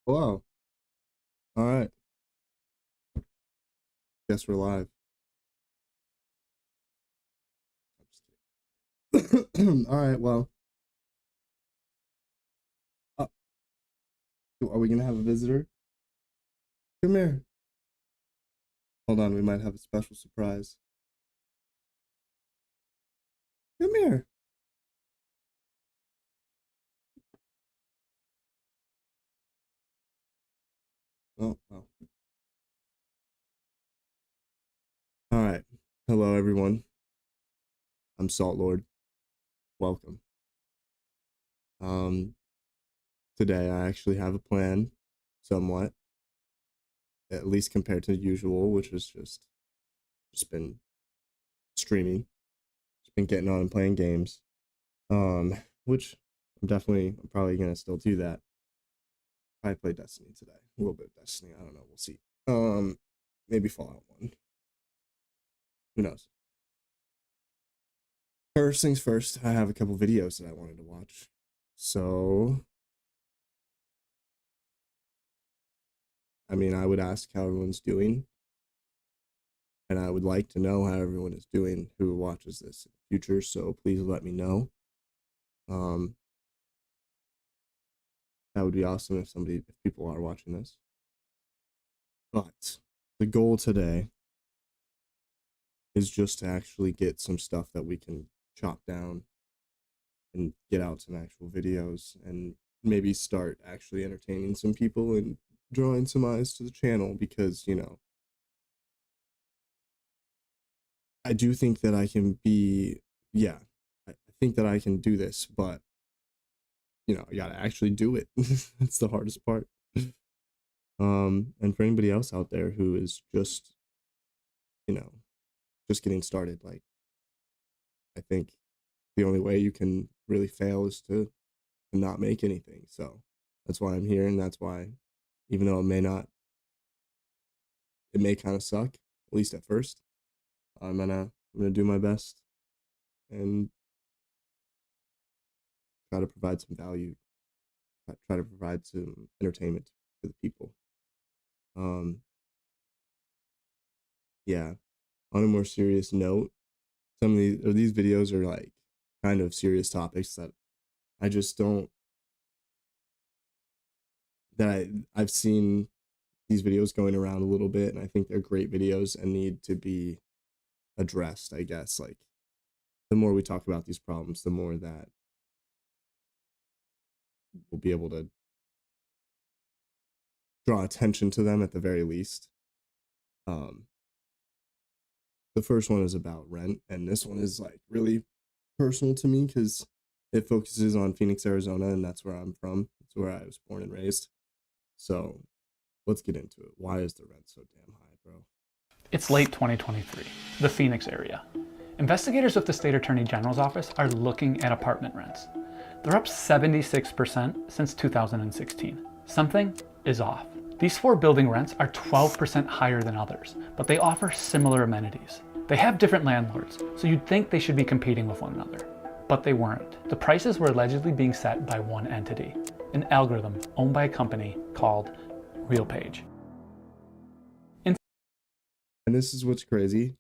Hello. All right. Guess we're live. I'm just kidding. All right. Well, uh, are we gonna have a visitor? Come here. Hold on. We might have a special surprise. Come here. Oh, well. All right. Hello, everyone. I'm Salt Lord. Welcome. Um, Today I actually have a plan, somewhat, at least compared to usual, which was just been streaming, just been getting on and playing games. Which I'm probably gonna still do that. I play Destiny today. A little bit of Destiny. I don't know. We'll see. Maybe Fallout 1. Who knows? First things first, I have a couple videos that I wanted to watch. So, I would ask how everyone's doing, and I would like to know how everyone is doing who watches this in the future. So please let me know. Um, that would be awesome if people are watching this. But the goal today is just to actually get some stuff that we can chop down and get out some actual videos and maybe start actually entertaining some people and drawing some eyes to the channel because, I do think that I can be, yeah, I think that I can do this, but, I gotta actually do it. It's the hardest part. And for anybody else out there who is you know, just getting started, like, I think the only way you can really fail is to not make anything. So that's why I'm here, and that's why, even though it may kind of suck, at least at first. I'm gonna do my best and try to provide some value, try to provide some entertainment to the people. Um, yeah. On a more serious note, these videos are like kind of serious topics that I just don't that I've seen these videos going around a little bit, and I think they're great videos and need to be addressed. I guess like the more we talk about these problems, the more that we'll be able to draw attention to them at the very least. Um, the first one is about rent, and this one is like really personal to me because it focuses on Phoenix, Arizona, and that's where I'm from. It's where I was born and raised. So let's get into it. Why is the rent so damn high, bro? It's late 2023, the Phoenix area. Investigators with the state attorney general's office are looking at apartment rents. They're up 76% since 2016. Something is off. These four building rents are 12% higher than others, but they offer similar amenities. They have different landlords, so you'd think they should be competing with one another. But they weren't. The prices were allegedly being set by one entity, an algorithm owned by a company called RealPage. And this is what's crazy.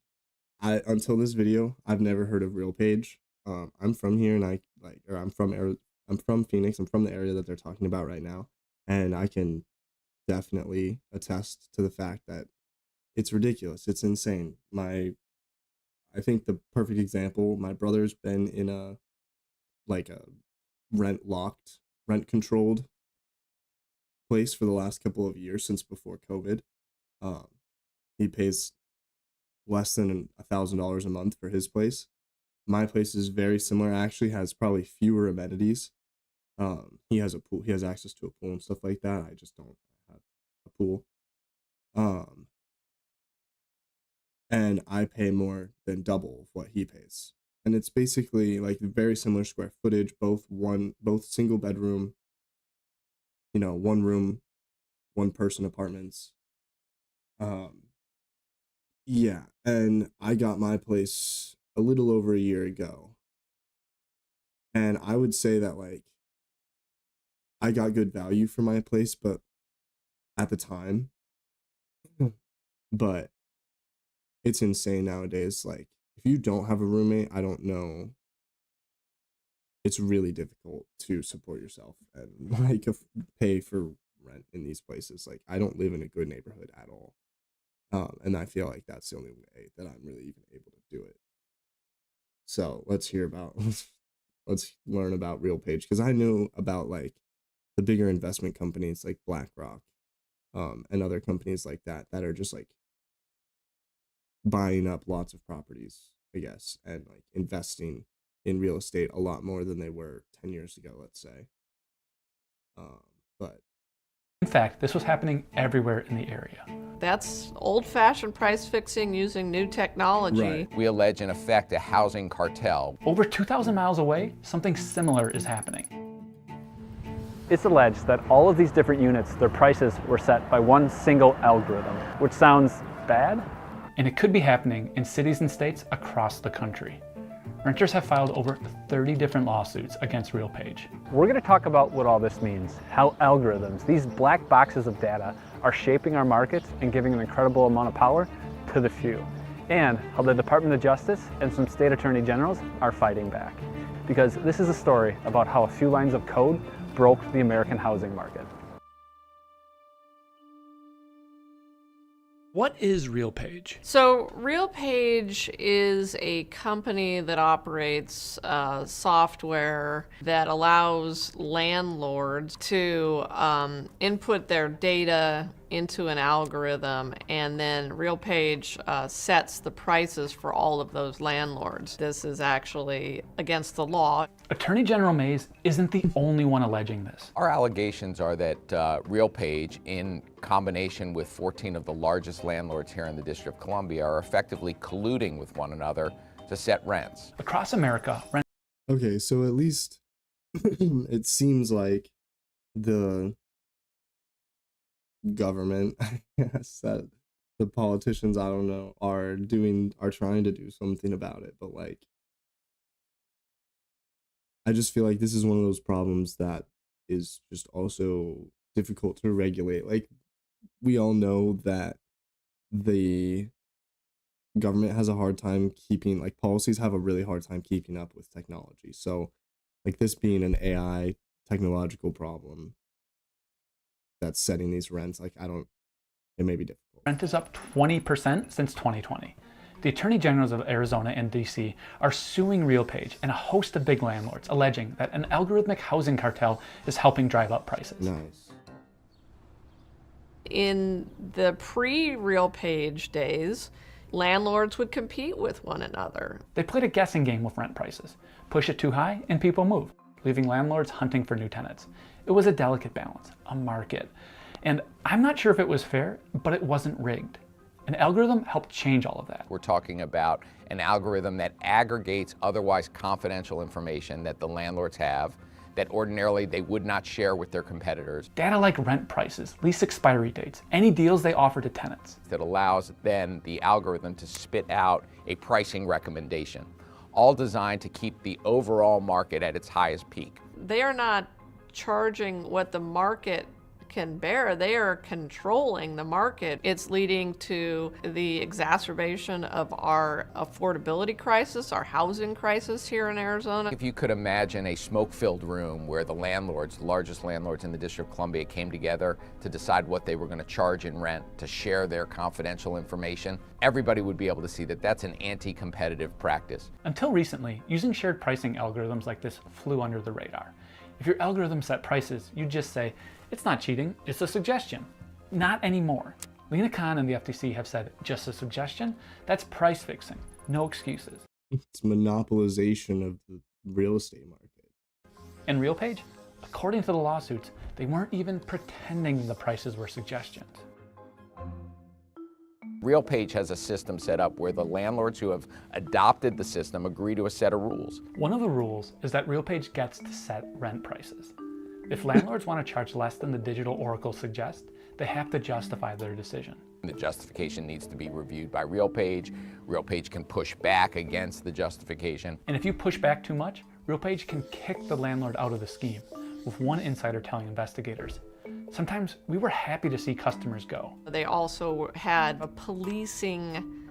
I Until this video, I've never heard of RealPage. I'm from here, and I'm from Phoenix. I'm from the area that they're talking about right now, and I can definitely attest to the fact that it's ridiculous. It's insane. I think the perfect example. My brother's been in a rent controlled place for the last couple of years since before COVID. Um, he pays less than $1,000 a month for his place. My place is very similar. Actually, has probably fewer amenities. He has a pool. He has access to a pool and stuff like that. I just don't have a pool. Um, and I pay more than double of what he pays. And it's basically like very similar square footage, both single bedroom, one room, one person apartments. Um, yeah, and I got my place a little over a year ago. And I would say that like I got good value for my place, but at the time, but it's insane nowadays. Like, if you don't have a roommate, I don't know. It's really difficult to support yourself and like pay for rent in these places. Like, I don't live in a good neighborhood at all. And I feel like that's the only way that I'm really even able to do it. So let's learn about RealPage, because I knew about like the bigger investment companies like BlackRock, and other companies like that that are just like buying up lots of properties, I guess, and like investing in real estate a lot more than they were 10 years ago, let's say. But In fact, this was happening everywhere in the area. That's old-fashioned price fixing using new technology. Right. We allege, in effect, a housing cartel. Over 2,000 miles away, something similar is happening. It's alleged that all of these different units, their prices were set by one single algorithm, which sounds bad. And it could be happening in cities and states across the country. Renters have filed over 30 different lawsuits against RealPage. We're going to talk about what all this means, how algorithms, these black boxes of data, are shaping our markets and giving an incredible amount of power to the few, and how the Department of Justice and some state attorney generals are fighting back. Because this is a story about how a few lines of code broke the American housing market. What is RealPage? So RealPage is a company that operates software that allows landlords to input their data into an algorithm, and then RealPage sets the prices for all of those landlords. This is actually against the law. Attorney General Mays isn't the only one alleging this. Our allegations are that RealPage, in combination with 14 of the largest landlords here in the District of Columbia, are effectively colluding with one another to set rents. Across America, rent okay, so at least it seems like the government, I guess, that the politicians, I don't know, are trying to do something about it. But like, I just feel like this is one of those problems that is just also difficult to regulate. Like, we all know that the government has a hard time keeping, like, policies have a really hard time keeping up with technology. So like, this being an AI technological problem that's setting these rents, like, it may be difficult. rent is up 20% since 2020. The Attorney Generals of Arizona and DC are suing RealPage and a host of big landlords, alleging that an algorithmic housing cartel is helping drive up prices. Nice. In the pre-RealPage days, landlords would compete with one another. They played a guessing game with rent prices. Push it too high and people move, leaving landlords hunting for new tenants. It was a delicate balance, a market. And I'm not sure if it was fair, but it wasn't rigged. An algorithm helped change all of that. We're talking about an algorithm that aggregates otherwise confidential information that the landlords have that ordinarily they would not share with their competitors. Data like rent prices, lease expiry dates, any deals they offer to tenants. That allows then the algorithm to spit out a pricing recommendation, all designed to keep the overall market at its highest peak. They are not charging what the market can bear. They are controlling the market. It's leading to the exacerbation of our affordability crisis, our housing crisis here in Arizona. If you could imagine a smoke-filled room where the landlords, the largest landlords in the District of Columbia, came together to decide what they were going to charge in rent, to share their confidential information, everybody would be able to see that that's an anti-competitive practice. Until recently, using shared pricing algorithms like this flew under the radar. If your algorithm set prices, you'd just say, it's not cheating, it's a suggestion. Not anymore. Lena Khan and the FTC have said, just a suggestion? That's price fixing, no excuses. It's monopolization of the real estate market. And RealPage, according to the lawsuits, they weren't even pretending the prices were suggestions. RealPage has a system set up where the landlords who have adopted the system agree to a set of rules. One of the rules is that RealPage gets to set rent prices. If landlords want to charge less than the digital oracle suggests, they have to justify their decision. The justification needs to be reviewed by RealPage. RealPage can push back against the justification. And if you push back too much, RealPage can kick the landlord out of the scheme, with one insider telling investigators, Sometimes we were happy to see customers go. They also had a policing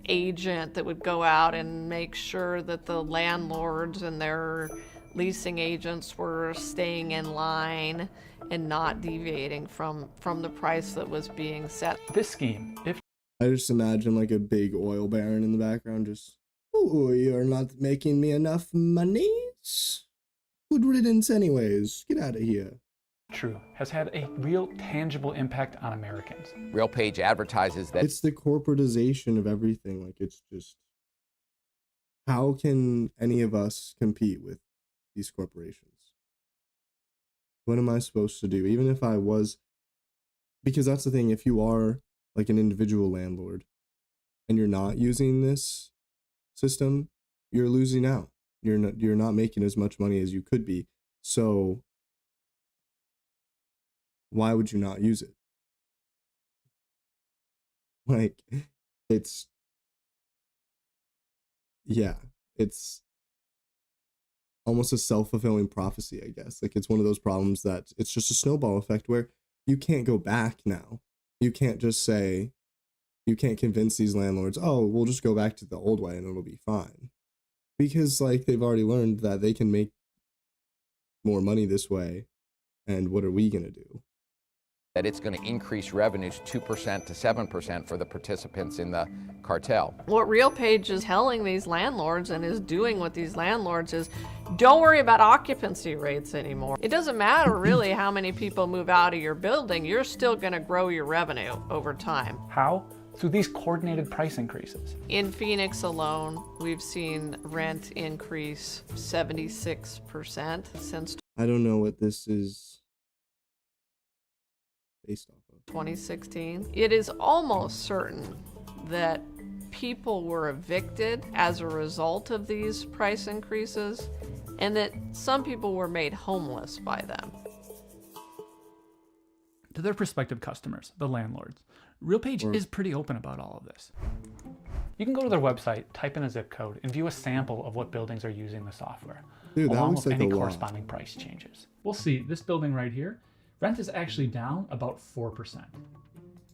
agent that would go out and make sure that the landlords and their leasing agents were staying in line and not deviating from the price that was being set. This scheme, if I just imagine like a big oil baron in the background just, oh, you're not making me enough monies? Good riddance anyways. Get out of here. true, has had a real tangible impact on Americans. RealPage advertises that It's the corporatization of everything. Like, it's just, how can any of us compete with these corporations? What am I supposed to do? Even if I was, because that's the thing, if you are like an individual landlord and you're not using this system, you're losing out. You're not making as much money as you could be. So why would you not use it? Like, it's, yeah, it's almost a self-fulfilling prophecy, I guess. Like, it's one of those problems that it's just a snowball effect where you can't go back now. You can't just say, you can't convince these landlords, oh, we'll just go back to the old way and it'll be fine. Because, like, they've already learned that they can make more money this way. And what are we going to do? that it's going to increase revenues 2% to 7% for the participants in the cartel. What RealPage is telling these landlords and is doing with these landlords is, don't worry about occupancy rates anymore. It doesn't matter really how many people move out of your building, you're still going to grow your revenue over time. How? Through these coordinated price increases. In Phoenix alone, we've seen rent increase 76% since I don't know what this is based off of. 2016. It is almost certain that people were evicted as a result of these price increases, and that some people were made homeless by them. To their prospective customers, the landlords, RealPage is pretty open about all of this. You can go to their website, type in a zip code, and view a sample of what buildings are using the software, Dude, that along looks with like any a lot. corresponding price changes. We'll see, this building right here, rent is actually down about 4%.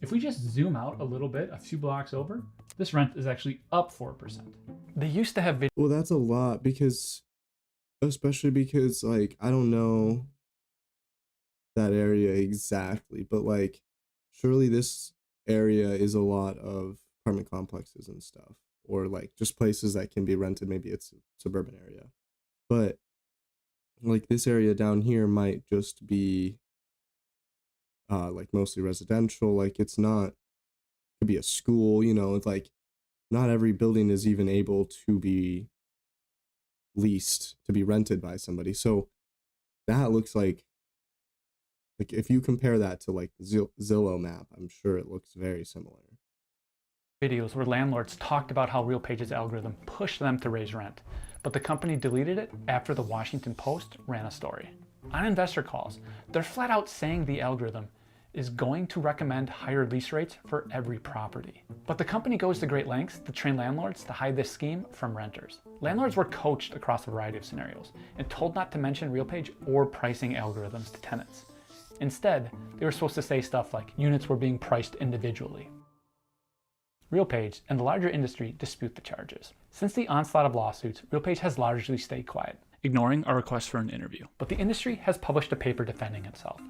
If we just zoom out a little bit, a few blocks over, this rent is actually up 4%. They used to have video. Well, that's a lot because, especially because, like, I don't know that area exactly, but like, surely this area is a lot of apartment complexes and stuff, or like just places that can be rented. Maybe it's a suburban area, but like this area down here might just be like mostly residential. Like, it's not, it could be a school, you know. It's like not every building is even able to be leased to be rented by somebody. So that looks like if you compare that to like the Zillow map, I'm sure it looks very similar. Videos where landlords talked about how RealPage's algorithm pushed them to raise rent, but the company deleted it after the Washington Post ran a story. On investor calls, they're flat out saying the algorithm is going to recommend higher lease rates for every property. But the company goes to great lengths to train landlords to hide this scheme from renters. Landlords were coached across a variety of scenarios and told not to mention RealPage or pricing algorithms to tenants. Instead, they were supposed to say stuff like units were being priced individually. RealPage and the larger industry dispute the charges. Since the onslaught of lawsuits, RealPage has largely stayed quiet, ignoring our request for an interview. But the industry has published a paper defending itself.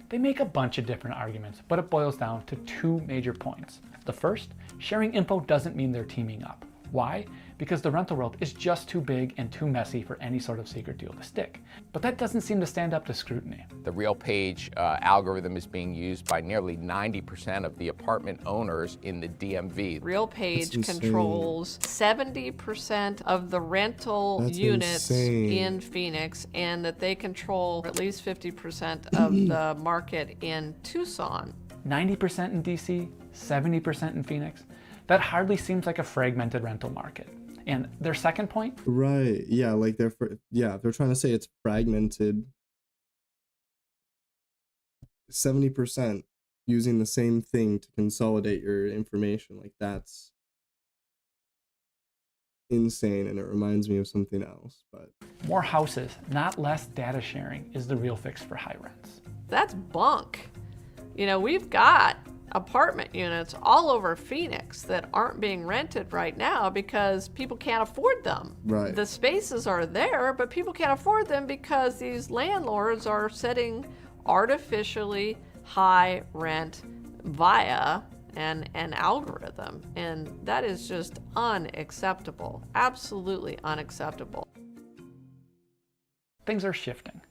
They make a bunch of different arguments, but it boils down to two major points. The first, sharing info doesn't mean they're teaming up. Why? Because the rental world is just too big and too messy for any sort of secret deal to stick. But that doesn't seem to stand up to scrutiny. The RealPage algorithm is being used by nearly 90% of the apartment owners in the DMV. RealPage That's insane. controls 70% of the rental That's units insane. in Phoenix, and that they control at least 50% of the market in Tucson. 90% in DC, 70% in Phoenix. That hardly seems like a fragmented rental market. And their second point, Right. Yeah. Like they're trying to say it's fragmented. 70% using the same thing to consolidate your information. Like, that's insane. And it reminds me of something else, but more houses, not less data sharing, is the real fix for high rents. That's bunk. You know, we've got apartment units all over Phoenix that aren't being rented right now because people can't afford them. Right. The spaces are there, but people can't afford them because these landlords are setting artificially high rent via an algorithm. And that is just unacceptable. Absolutely unacceptable. Things are shifting.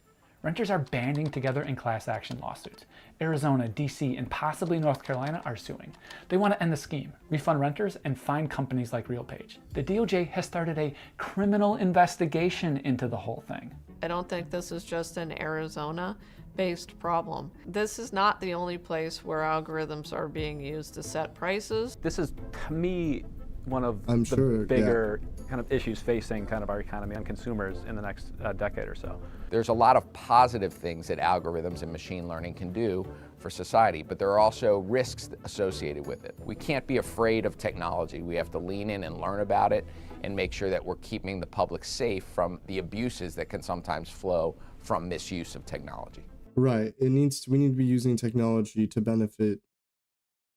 Renters are banding together in class action lawsuits. Arizona, DC, and possibly North Carolina are suing. They want to end the scheme, refund renters, and fine companies like RealPage. The DOJ has started a criminal investigation into the whole thing. I don't think this is just an Arizona-based problem. This is not the only place where algorithms are being used to set prices. This is, to me, one of I'm the sure, bigger kind of issues facing kind of our economy and consumers in the next decade or so. There's a lot of positive things that algorithms and machine learning can do for society, but there are also risks associated with it. We can't be afraid of technology. We have to lean in and learn about it and make sure that we're keeping the public safe from the abuses that can sometimes flow from misuse of technology. Right. We need to be using technology to benefit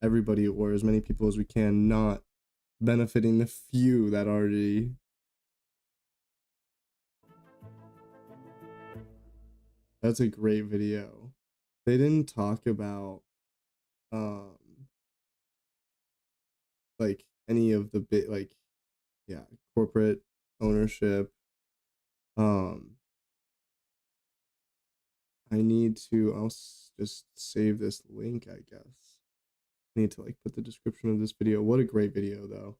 everybody or as many people as we can, not benefiting the few that already. That's a great video. They didn't talk about like any of the bit corporate ownership. I'll just save this link, I guess. I need to like put the description of this video. What a great video though.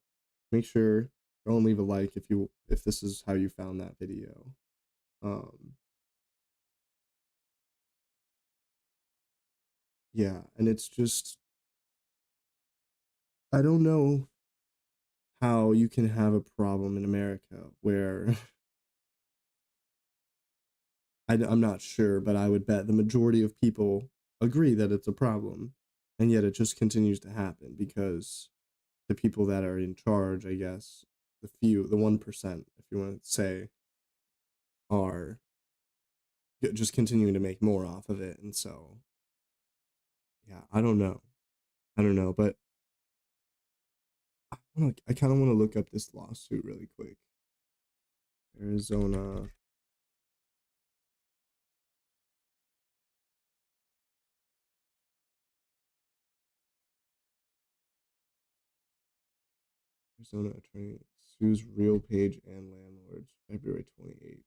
Make sure don't leave a like if this is how you found that video. Yeah, and it's just, I don't know how you can have a problem in America where I'm not sure, but I would bet the majority of people agree that it's a problem, and yet it just continues to happen because the people that are in charge, I guess, the 1%, if you want to say, are just continuing to make more off of it, and so, yeah, I don't know, but I kind of want to look up this lawsuit really quick. Arizona attorney sues RealPage and landlords, February 28th.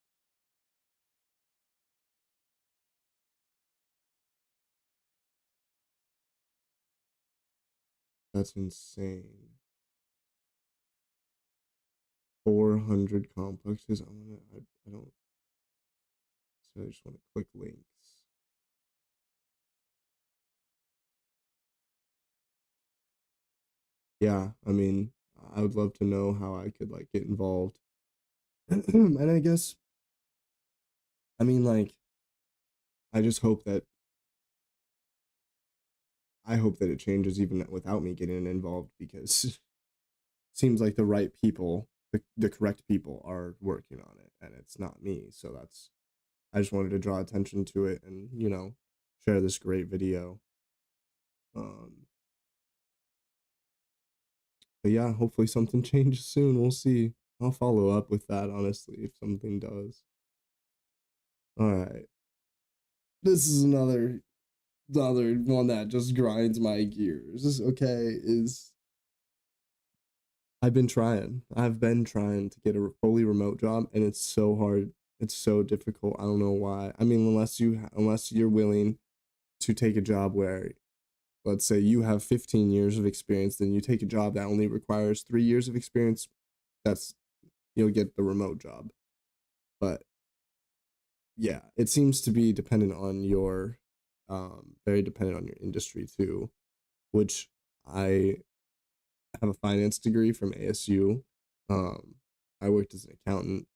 That's insane. 400 complexes. I don't. So I just want to click links. Yeah, I mean, I would love to know how I could like get involved. And I guess, I mean, like, I just hope that it changes even without me getting involved, because it seems like the right people, the correct people are working on it, and it's not me. So I just wanted to draw attention to it and, share this great video. But yeah, hopefully something changes soon. We'll see. I'll follow up with that, honestly, if something does. All right. This is another one that just grinds my gears. Okay, I've been trying to get a fully remote job, and it's so hard. It's so difficult. I don't know why. I mean, unless you're willing to take a job where, let's say you have 15 years of experience, then you take a job that only requires 3 years of experience, you'll get the remote job. But yeah, it seems to be dependent on your, very dependent on your industry too, which I have a finance degree from ASU. I worked as an accountant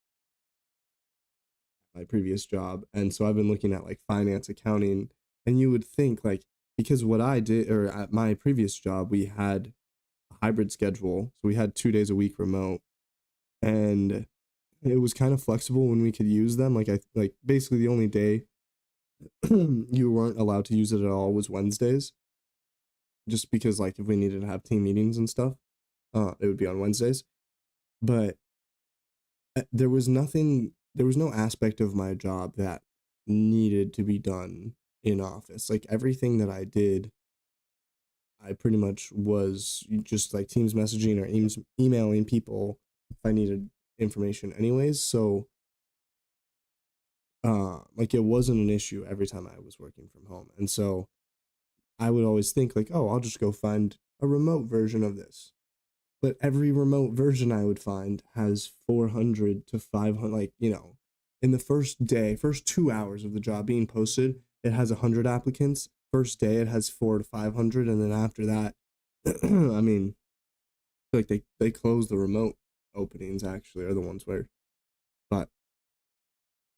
at my previous job, and so I've been looking at like finance, accounting, and you would think like, because what I did, or at my previous job, we had a hybrid schedule, so we had 2 days a week remote, and it was kind of flexible when we could use them. Like basically the only day you weren't allowed to use it at all was Wednesdays, just because like if we needed to have team meetings and stuff, it would be on Wednesdays. But there was no aspect of my job that needed to be done in office. Like everything that I did, I pretty much was just like Teams messaging or emailing people if I needed information anyways. So like it wasn't an issue every time I was working from home. And so I would always think like, oh, I'll just go find a remote version of this. But every remote version I would find has 400 to 500, like, you know, in the first 2 hours of the job being posted, it has 100 applicants. First day, it has 400 to 500. And then after that, I mean, I feel like they close the remote openings actually are the ones where, but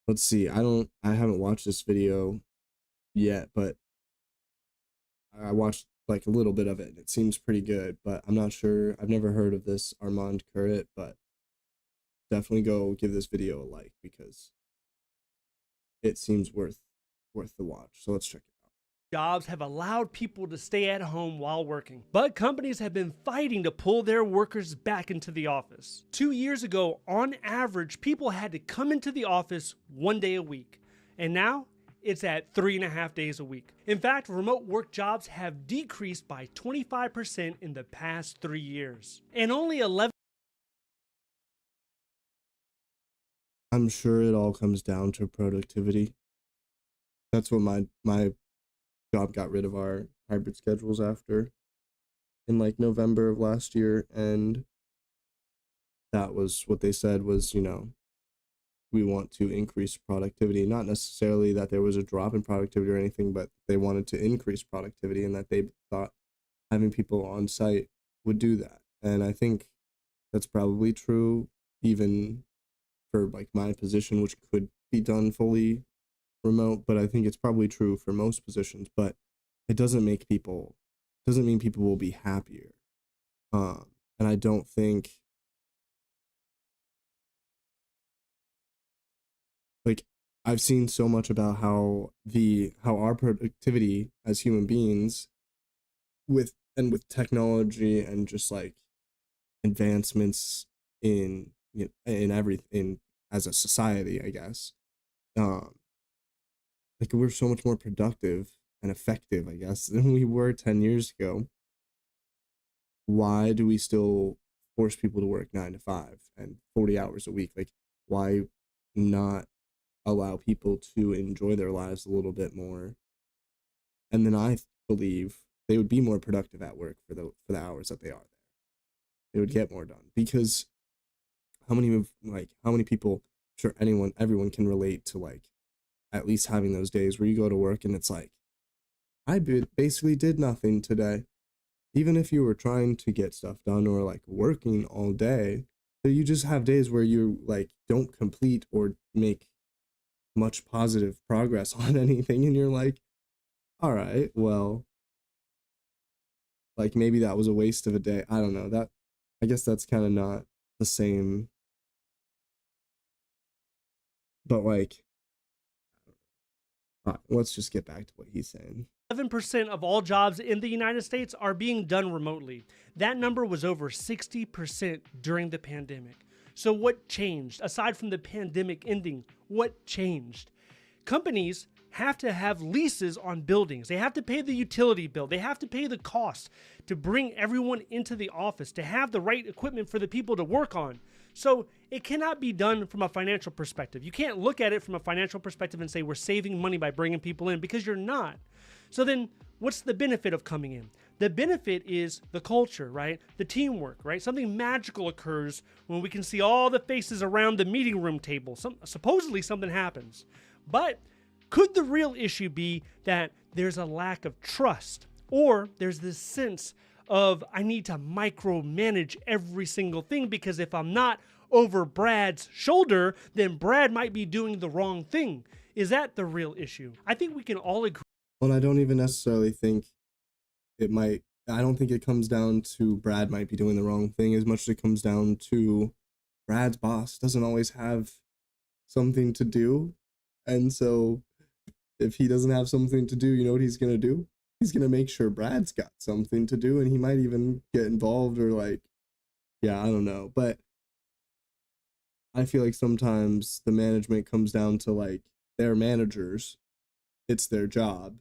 let's see. I haven't watched this video yet, but I watched like a little bit of it. It seems pretty good, but I'm not sure. I've never heard of this Armand Currit, but definitely go give this video a like because it seems worth the watch. So let's check it out. Jobs have allowed people to stay at home while working, but companies have been fighting to pull their workers back into the office. 2 years ago, on average, people had to come into the office 1 day a week, and now it's at 3.5 days a week. In fact, remote work jobs have decreased by 25% in the past 3 years, and only 11. I'm sure it all comes down to productivity. That's what my job got rid of our hybrid schedules after in like November of last year, and that was what they said was, you know, we want to increase productivity. Not necessarily that there was a drop in productivity or anything, but they wanted to increase productivity and that they thought having people on site would do that. And I think that's probably true even for like my position, which could be done fully remote, but I think it's probably true for most positions, but it doesn't mean people will be happier. And I don't think like I've seen so much about how our productivity as human beings with technology and just like advancements in in everything as a society, I guess. Like we're so much more productive and effective, I guess, than we were 10 years ago. Why do we still force people to work 9 to 5 and 40 hours a week? Like, why not allow people to enjoy their lives a little bit more? And then I believe they would be more productive at work for the hours that they are there. They would get more done because how many people, sure everyone can relate to like at least having those days where you go to work and it's like, I basically did nothing today. Even if you were trying to get stuff done or like working all day, so you just have days where you like don't complete or make much positive progress on anything and you're like, all right, well, like maybe that was a waste of a day. I don't know. I guess that's kind of not the same. But like, let's just get back to what he's saying. 11% of all jobs in the United States are being done remotely. That number was over 60% during the pandemic. So what changed? Aside from the pandemic ending, what changed? Companies have to have leases on buildings. They have to pay the utility bill. They have to pay the cost to bring everyone into the office, to have the right equipment for the people to work on. So it cannot be done from a financial perspective. You can't look at it from a financial perspective and say we're saving money by bringing people in, because you're not. So then what's the benefit of coming in? The benefit is the culture, right? The teamwork, right? Something magical occurs when we can see all the faces around the meeting room table. Supposedly something happens. But could the real issue be that there's a lack of trust, or there's this sense of I need to micromanage every single thing, because if I'm not over Brad's shoulder, then Brad might be doing the wrong thing. Is that the real issue? I think we can all agree. Well, I don't even necessarily think I don't think it comes down to Brad might be doing the wrong thing as much as it comes down to Brad's boss doesn't always have something to do. And so if he doesn't have something to do, you know what he's going to do? he's gonna make sure Brad's got something to do, and he might even get involved or like, yeah, I don't know. But I feel like sometimes the management comes down to like their managers. It's their job.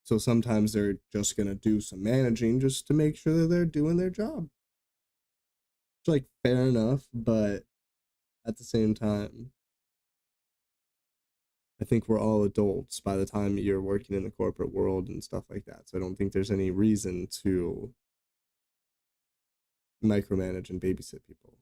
So sometimes they're just gonna do some managing just to make sure that they're doing their job. It's like fair enough, but at the same time, I think we're all adults by the time you're working in the corporate world and stuff like that. So I don't think there's any reason to micromanage and babysit people.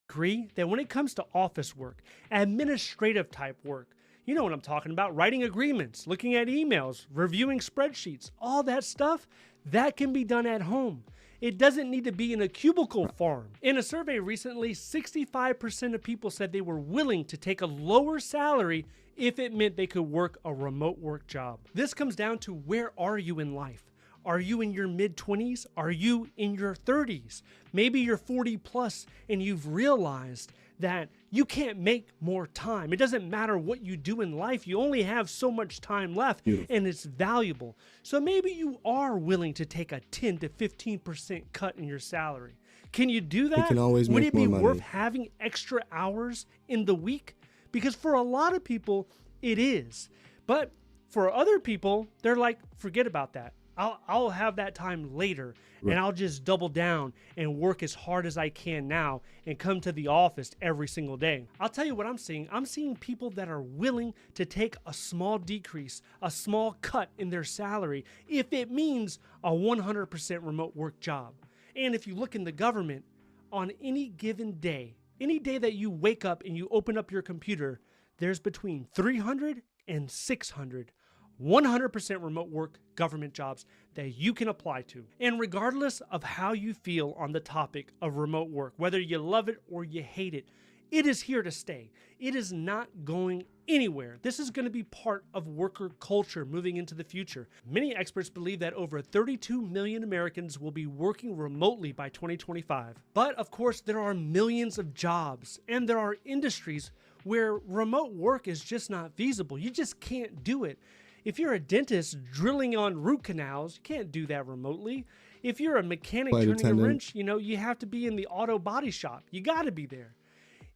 Agree that when it comes to office work, administrative type work, you know what I'm talking about, writing agreements, looking at emails, reviewing spreadsheets, all that stuff, that can be done at home. It doesn't need to be in a cubicle farm. In a survey recently, 65% of people said they were willing to take a lower salary if it meant they could work a remote work job. This comes down to, where are you in life? Are you in your mid-20s? Are you in your 30s? Maybe you're 40 plus and you've realized that you can't make more time. It doesn't matter what you do in life. You only have so much time left, and it's valuable. So maybe you are willing to take a 10 to 15% cut in your salary. Can you do that? can always Would make it be more worth money. having extra hours in the week? Because for a lot of people, it is. But for other people, they're like, forget about that. I'll have that time later, and I'll just double down and work as hard as I can now and come to the office every single day. I'll tell you what I'm seeing. I'm seeing people that are willing to take a small decrease, a small cut in their salary, if it means a 100% remote work job. And if you look in the government, on any given day, any day that you wake up and you open up your computer, there's between 300 and 600 100% remote work government jobs that you can apply to. And regardless of how you feel on the topic of remote work, whether you love it or you hate it, it is here to stay. It is not going anywhere. This is going to be part of worker culture moving into the future. Many experts believe that over 32 million Americans will be working remotely by 2025. But of course, there are millions of jobs, and there are industries where remote work is just not feasible. You just can't do it. If you're a dentist drilling on root canals, you can't do that remotely. If you're a mechanic Flight turning attendant. a wrench, you have to be in the auto body shop. You got to be there.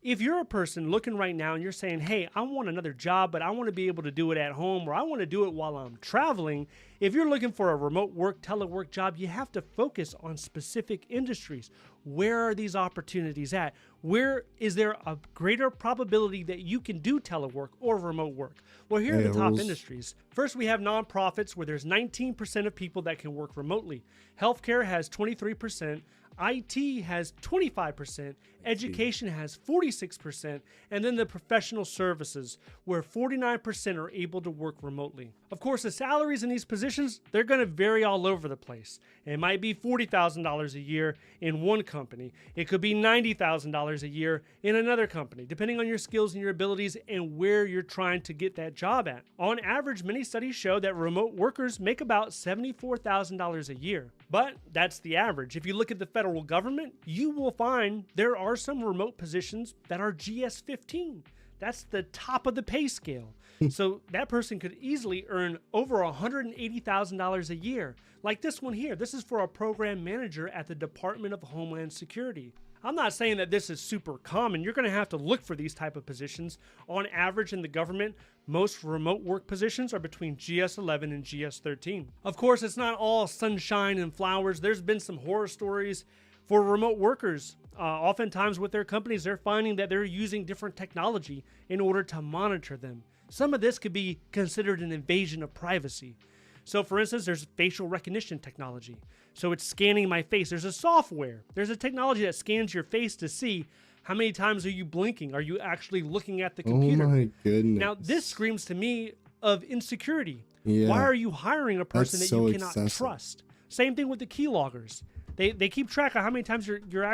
If you're a person looking right now and you're saying, hey, I want another job, but I want to be able to do it at home, or I want to do it while I'm traveling, if you're looking for a remote work, telework job, you have to focus on specific industries. Where are these opportunities at? Where is there a greater probability that you can do telework or remote work? Well, here are the top A-holes. industries. First, we have nonprofits, where there's 19% of people that can work remotely. Healthcare has 23%. IT has 25%, education has 46%, and then the professional services, where 49% are able to work remotely. Of course, the salaries in these positions, they're going to vary all over the place. It might be $40,000 a year in one company. It could be $90,000 a year in another company, depending on your skills and your abilities and where you're trying to get that job at. On average, many studies show that remote workers make about $74,000 a year. But that's the average. If you look at the federal government, you will find there are some remote positions that are GS-15. That's the top of the pay scale. So that person could easily earn over $180,000 a year. Like this one here. This is for a program manager at the Department of Homeland Security. I'm not saying that this is super common. You're going to have to look for these type of positions. On average in the government, most remote work positions are between GS-11 and GS-13. Of course, it's not all sunshine and flowers. There's been some horror stories for remote workers. Oftentimes with their companies, they're finding that they're using different technology in order to monitor them. Some of this could be considered an invasion of privacy. So for instance, there's facial recognition technology. So it's scanning my face. There's a software. There's a technology that scans your face to see how many times are you blinking? Are you actually looking at the computer? Oh my goodness. Now, this screams to me of insecurity. Yeah. Why are you hiring a person That's that you so cannot excessive. trust? Same thing with the keyloggers. They keep track of how many times you're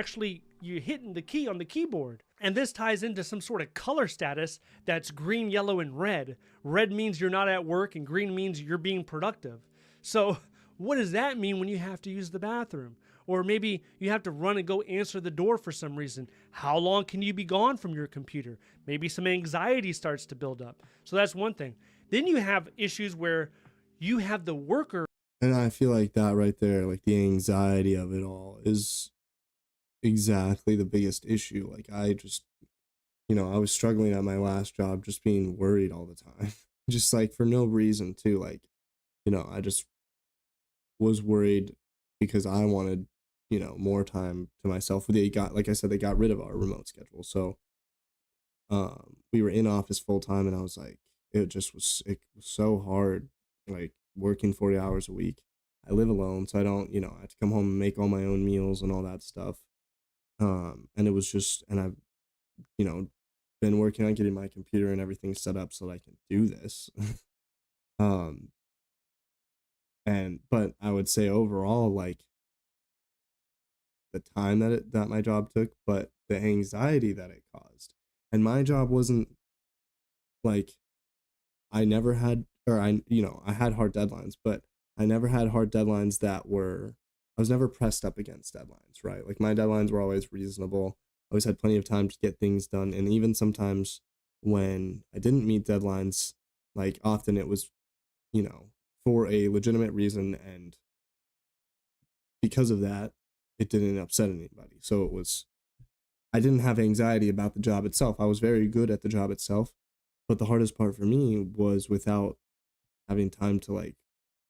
hitting the key on the keyboard. And this ties into some sort of color status that's green, yellow, and red. Red means you're not at work, and green means you're being productive. So what does that mean when you have to use the bathroom? Or maybe you have to run and go answer the door for some reason. How long can you be gone from your computer? Maybe some anxiety starts to build up. So that's one thing. Then you have issues where you have the worker. And I feel like that right there, like the anxiety of it all is exactly the biggest issue. Like I just, I was struggling at my last job, just being worried all the time, just like for no reason too. Like, I just was worried because I wanted, more time to myself. Like I said, they got rid of our remote schedule. So, we were in office full time, and I was like, it was so hard, like working 40 hours a week. I live alone, so I don't, I have to come home and make all my own meals and all that stuff. And it was just, and I've, been working on getting my computer and everything set up so that I can do this. um, but I would say overall, like the time that my job took, but the anxiety that it caused. And my job wasn't like, I never had, or I had hard deadlines, but I never had hard deadlines I was never pressed up against deadlines, right? Like my deadlines were always reasonable. I always had plenty of time to get things done. And even sometimes when I didn't meet deadlines, like often it was, for a legitimate reason. And because of that, it didn't upset anybody. So I didn't have anxiety about the job itself. I was very good at the job itself. But the hardest part for me was without having time to like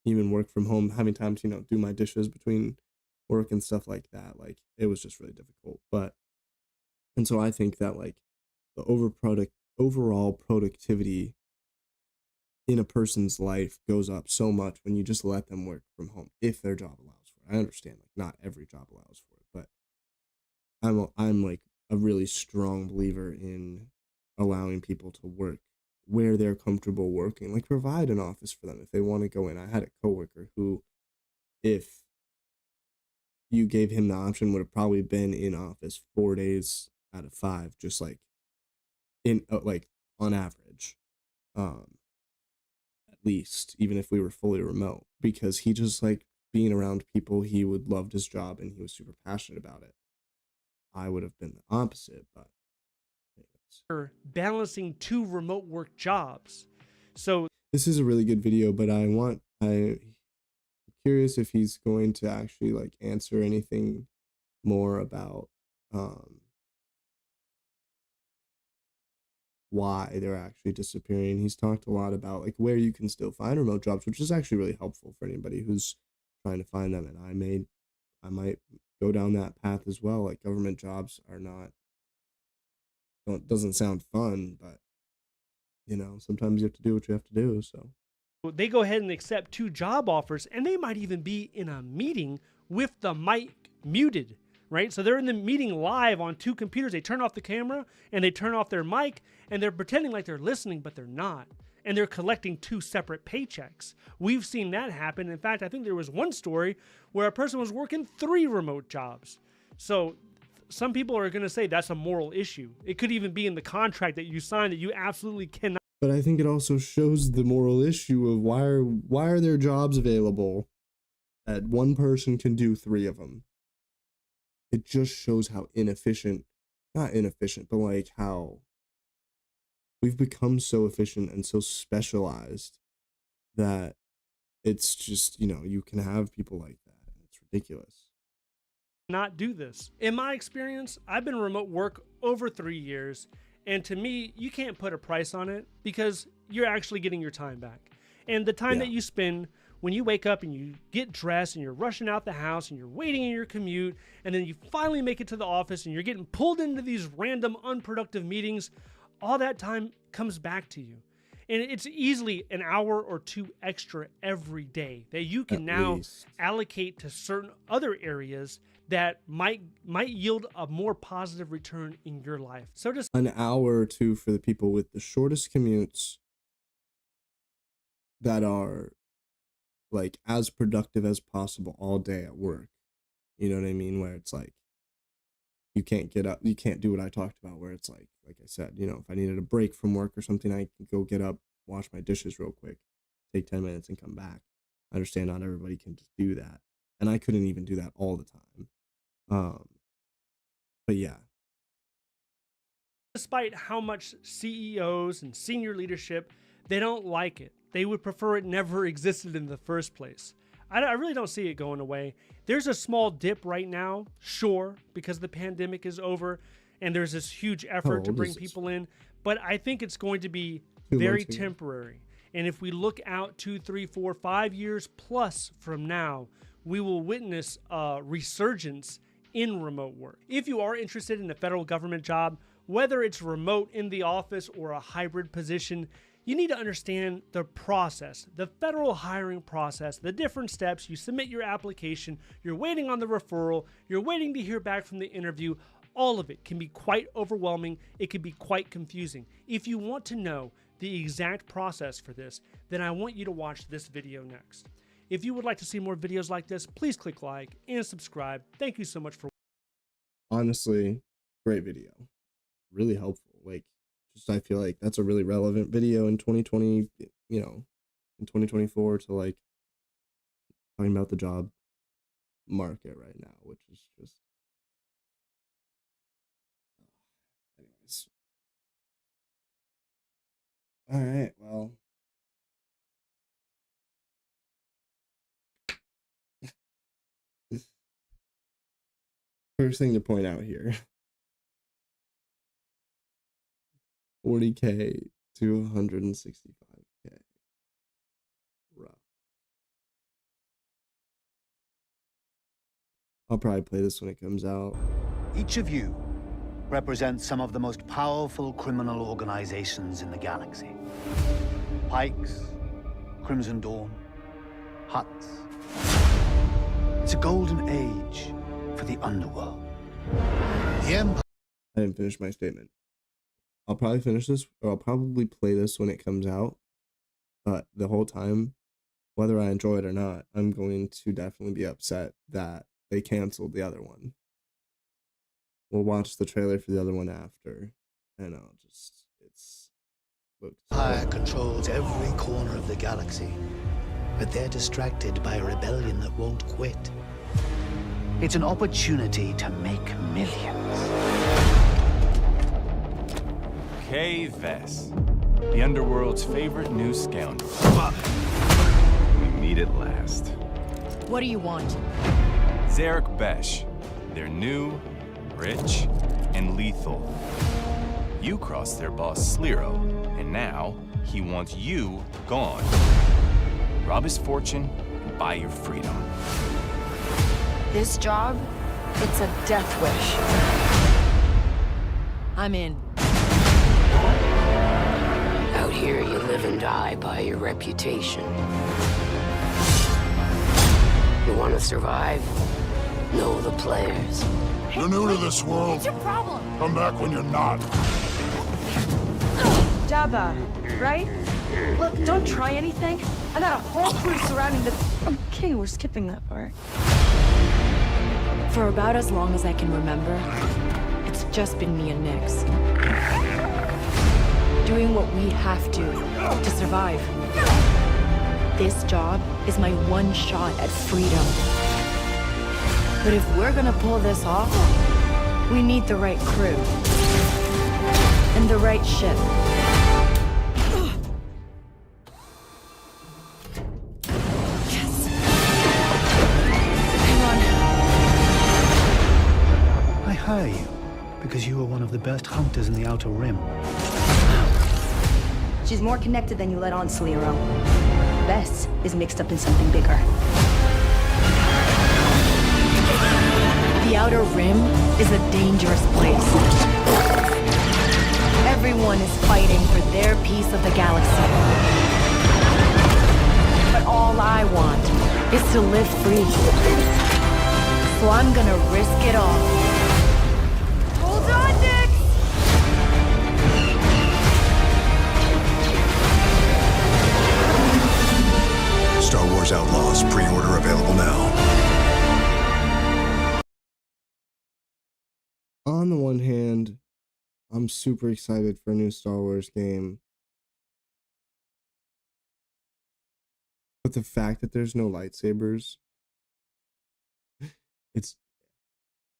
even work from home, having time to, do my dishes between work and stuff like that. Like it was just really difficult. And so I think that like the overall productivity in a person's life goes up so much when you just let them work from home if their job allows for it. I understand like not every job allows for it, but I'm like a really strong believer in allowing people to work where they're comfortable working, like provide an office for them if they want to go in. I had a coworker who, if you gave him the option, would have probably been in office 4 days out of 5, just like like on average, at least, even if we were fully remote, because he just like being around people. He would loved his job and he was super passionate about it. I would have been the opposite, but anyways. Balancing 2 remote work jobs. So This is a really good video, but I'm curious if he's going to actually like answer anything more about why they're actually disappearing. He's talked a lot about like where you can still find remote jobs, which is actually really helpful for anybody who's trying to find them. And I might go down that path as well. Like government jobs doesn't sound fun, but sometimes you have to do what you have to do. So they go ahead and accept 2 job offers, and they might even be in a meeting with the mic muted, right? So they're in the meeting live on 2 computers. They turn off the camera and they turn off their mic, and they're pretending like they're listening, but they're not. And they're collecting 2 separate paychecks. We've seen that happen. In fact, I think there was one story where a person was working 3 remote jobs. So some people are going to say that's a moral issue. It could even be in the contract that you signed that you absolutely cannot. But I think it also shows the moral issue of why are there jobs available that one person can do 3 of them. It just shows how not inefficient, but like how we've become so efficient and so specialized that it's just, you can have people like that. It's ridiculous. Not do this. In my experience, I've been remote work over 3 years, and to me, you can't put a price on it because you're actually getting your time back. And the time that you spend when you wake up and you get dressed and you're rushing out the house and you're waiting in your commute, and then you finally make it to the office and you're getting pulled into these random unproductive meetings, all that time comes back to you. And it's easily an hour or 2 extra every day that you can now allocate to certain other areas that might yield a more positive return in your life. So just an hour or 2 for the people with the shortest commutes that are like as productive as possible all day at work. You know what I mean? Where it's like you can't get up, you can't do what I talked about, where it's like I said, if I needed a break from work or something, I can go get up, wash my dishes real quick, take 10 minutes and come back. I understand not everybody can just do that. and I couldn't even do that all the time. But yeah, Despite how much CEOs and senior leadership, they don't like it. They would prefer it never existed in the first place. I really don't see it going away. There's a small dip right now, sure, because the pandemic is over and there's this huge effort to old bring is this? people in, but I think it's going to be 2 very months ago. temporary. And if we look out 2, 3, 4, 5 years plus from now, we will witness a resurgence in remote work. If you are interested in a federal government job, whether it's remote in the office or a hybrid position, you need to understand the process, the federal hiring process, the different steps. You submit your application, you're waiting on the referral, you're waiting to hear back from the interview. All of it can be quite overwhelming. It can be quite confusing. If you want to know the exact process for this, then I want you to watch this video next. If you would like to see more videos like this, please click like and subscribe. Thank you so much for honestly, great video. Really helpful. Like, just I feel like that's a really relevant video in 2020, you know, in 2024 to like talking about the job market right now, which is just anyways. All right, well. First thing to point out here. 40K to 165K. Rough. I'll probably play this when it comes out. Each of you represents some of the most powerful criminal organizations in the galaxy. Pikes, Crimson Dawn, Hutts. It's a golden age for the underworld. The Empire. I didn't finish my statement. I'll probably finish this, or I'll probably play this when it comes out. But the whole time, whether I enjoy it or not, I'm going to definitely be upset that they canceled the other one. We'll watch the trailer for the other one after, and I'll just, looks. Empire controls every corner of the galaxy, but they're distracted by a rebellion that won't quit. It's an opportunity to make millions. Kay Vess, the underworld's favorite new scoundrel. We meet at last. What do you want? Zarek Besh. They're new, rich, and lethal. You crossed their boss Sliro, and now he wants you gone. Rob his fortune and buy your freedom. This job, it's a death wish. I'm in. Out here, you live and die by your reputation. You want to survive? Know the players. You're new to this world. What's your problem? Come back when you're not. Jabba, right? Look, don't try anything. I got a whole crew surrounding the... Okay, we're skipping that part. For about as long as I can remember, it's just been me and Nix. Doing what we have to survive. This job is my one shot at freedom. But if we're gonna pull this off, we need the right crew. And the right ship. Yes! Hang on. I hire you because you are one of the best hunters in the Outer Rim. She's more connected than you let on, Sliro. Bess is mixed up in something bigger. The Outer Rim is a dangerous place. Everyone is fighting for their piece of the galaxy. But all I want is to live free. So I'm gonna risk it all. Hold on, Nix! Star Wars Outlaws pre-order available now. On the one hand, I'm super excited for a new Star Wars game. But the fact that there's no lightsabers it's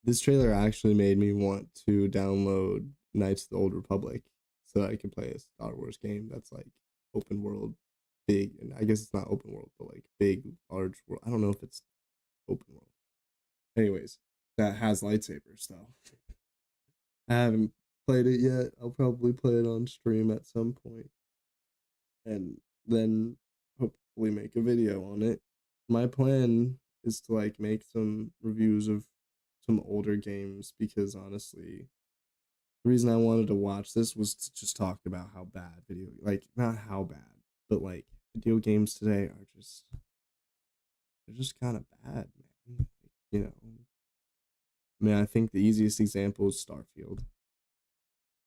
this trailer actually made me want to download Knights of the Old Republic so that I can play a Star Wars game that's like open world, big, and I guess it's not open world, but like big, large world. I don't know if it's open world. Anyways, that has lightsabers though. I haven't played it yet. I'll probably play it on stream at some point, and then hopefully make a video on it. My plan is to like make some reviews of some older games because honestly, the reason I wanted to watch this was to just talk about how bad not how bad, but like video games today are they're just kind of bad, man. Like, you know, I mean, I think the easiest example is Starfield.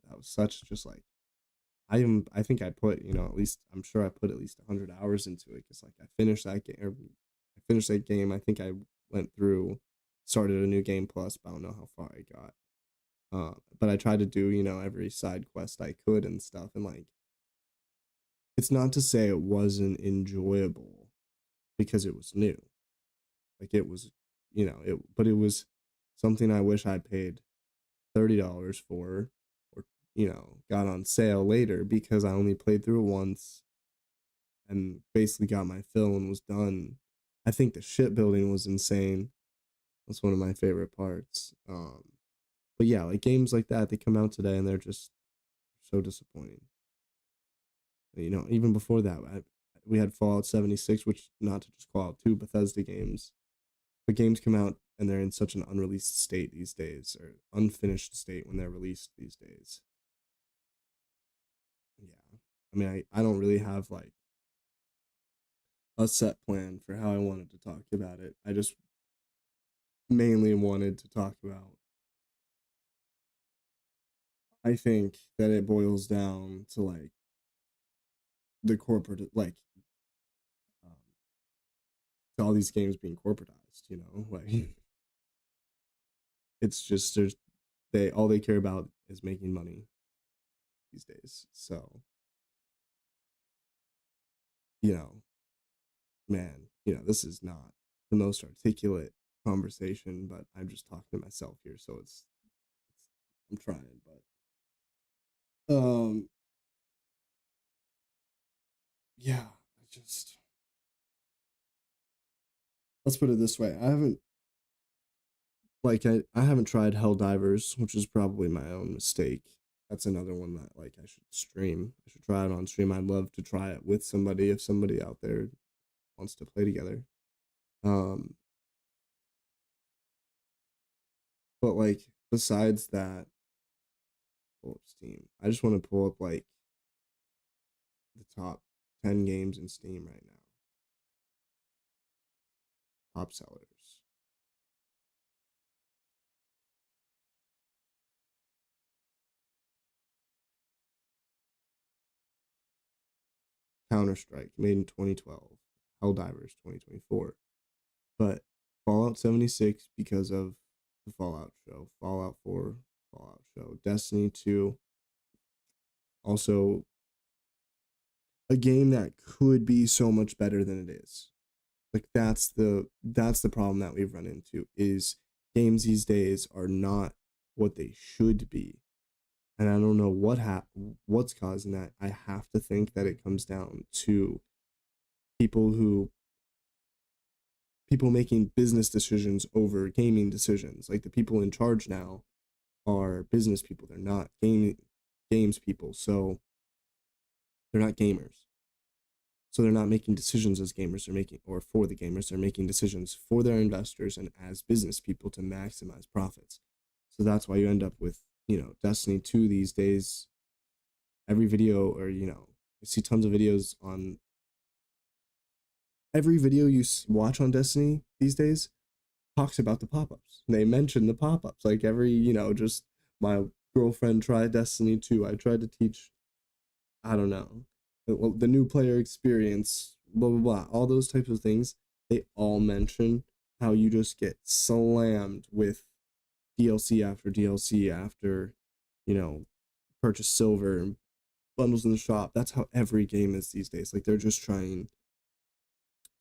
That was such just like I think I put, at least I'm sure I put at least 100 hours into it because like I finished that game. I think I went through, started a new game plus, but I don't know how far I got. But I tried to do, every side quest I could and stuff, and like it's not to say it wasn't enjoyable because it was new. Like it was, but it was something I wish I paid $30 for, or got on sale later because I only played through it once and basically got my fill and was done. I think the shipbuilding was insane. That's one of my favorite parts. But yeah, like games like that, they come out today and they're just so disappointing. Even before that, we had Fallout 76, which, not to just call out two Bethesda games, but games come out and they're in such an unreleased state these days, or unfinished state when they're released these days. Yeah, I mean, I don't really have like a set plan for how I wanted to talk about it. I just mainly wanted to talk about, I think that it boils down to like the corporate, like to all these games being corporatized, like it's just all they care about is making money these days. So man, this is not the most articulate conversation, but I'm just talking to myself here, so it's I'm trying, but yeah, let's put it this way. I haven't tried Helldivers, which is probably my own mistake. That's another one that like I should stream. I should try it on stream. I'd love to try it with somebody if somebody out there wants to play together. But like besides that, pull up Steam. I just want to pull up like the top 10 games in Steam right now. Top sellers. Counter-Strike, made in 2012. Helldivers, 2024. But Fallout 76 because of the Fallout show. Fallout 4, Fallout show. Destiny 2. Also, a game that could be so much better than it is. Like that's the problem that we've run into, is games these days are not what they should be. And I don't know what's causing that. I have to think that it comes down to people making business decisions over gaming decisions. Like the people in charge now are business people. They're not games people. So they're not gamers. So they're not making decisions as gamers. They're making, or for the gamers, they're making decisions for their investors and as business people to maximize profits. So that's why you end up with, Destiny 2 these days. Every video, or, you see tons of videos on every video you watch on Destiny these days talks about the pop-ups. They mention the pop-ups. Like every, just my girlfriend tried Destiny 2. I tried to teach, I don't know, the new player experience, blah, blah, blah. All those types of things, they all mention how you just get slammed with DLC after DLC after, purchase silver and bundles in the shop. That's how every game is these days. Like they're just trying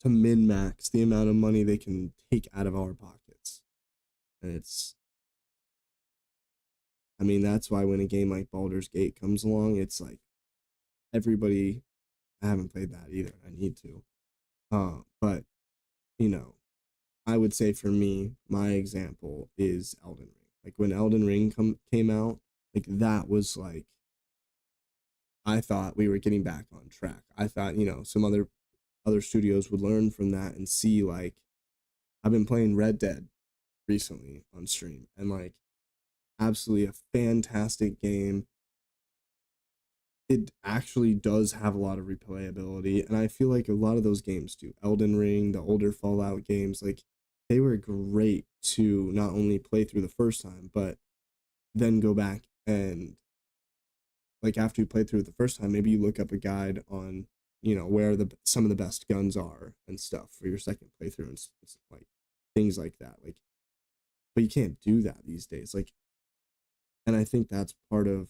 to min-max the amount of money they can take out of our pockets. And I mean, that's why when a game like Baldur's Gate comes along, it's like everybody, I haven't played that either. I need to. But, you know, I would say for me, my example is Elden Ring. Like when Elden Ring came out, like that was like, I thought we were getting back on track. I thought, you know, some other studios would learn from that and see, like, I've been playing Red Dead recently on stream, and like absolutely a fantastic game. It actually does have a lot of replayability, and I feel like a lot of those games do. Elden Ring, the older Fallout games, like they were great to not only play through the first time, but then go back and, like, after you play through it the first time, maybe you look up a guide on, you know, where some of the best guns are and stuff for your second playthrough and like things like that. Like, but you can't do that these days. Like, and I think that's part of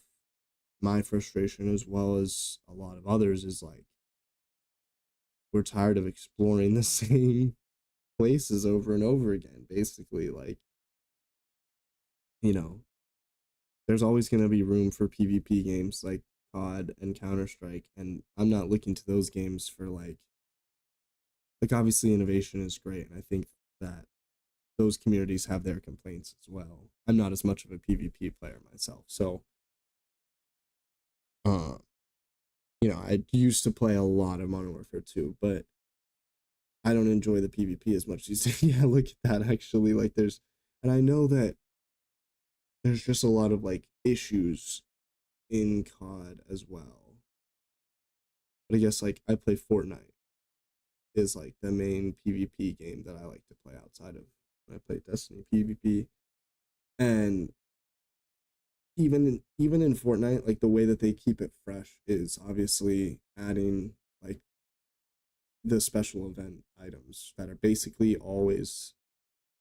my frustration as well as a lot of others is like, we're tired of exploring the same places over and over again, basically. Like, you know, there's always going to be room for PvP games like COD and Counter-Strike, and I'm not looking to those games for like obviously innovation is great, and I think that those communities have their complaints as well. I'm not as much of a PvP player myself, so you know, I used to play a lot of Modern Warfare 2, but I don't enjoy the PvP as much these days. Yeah, look at that, actually. Like, and I know that there's just a lot of like issues in COD as well. But I guess like I play Fortnite is like the main PvP game that I like to play outside of when I play Destiny PvP. And even in Fortnite, like the way that they keep it fresh is obviously adding like the special event items that are basically always,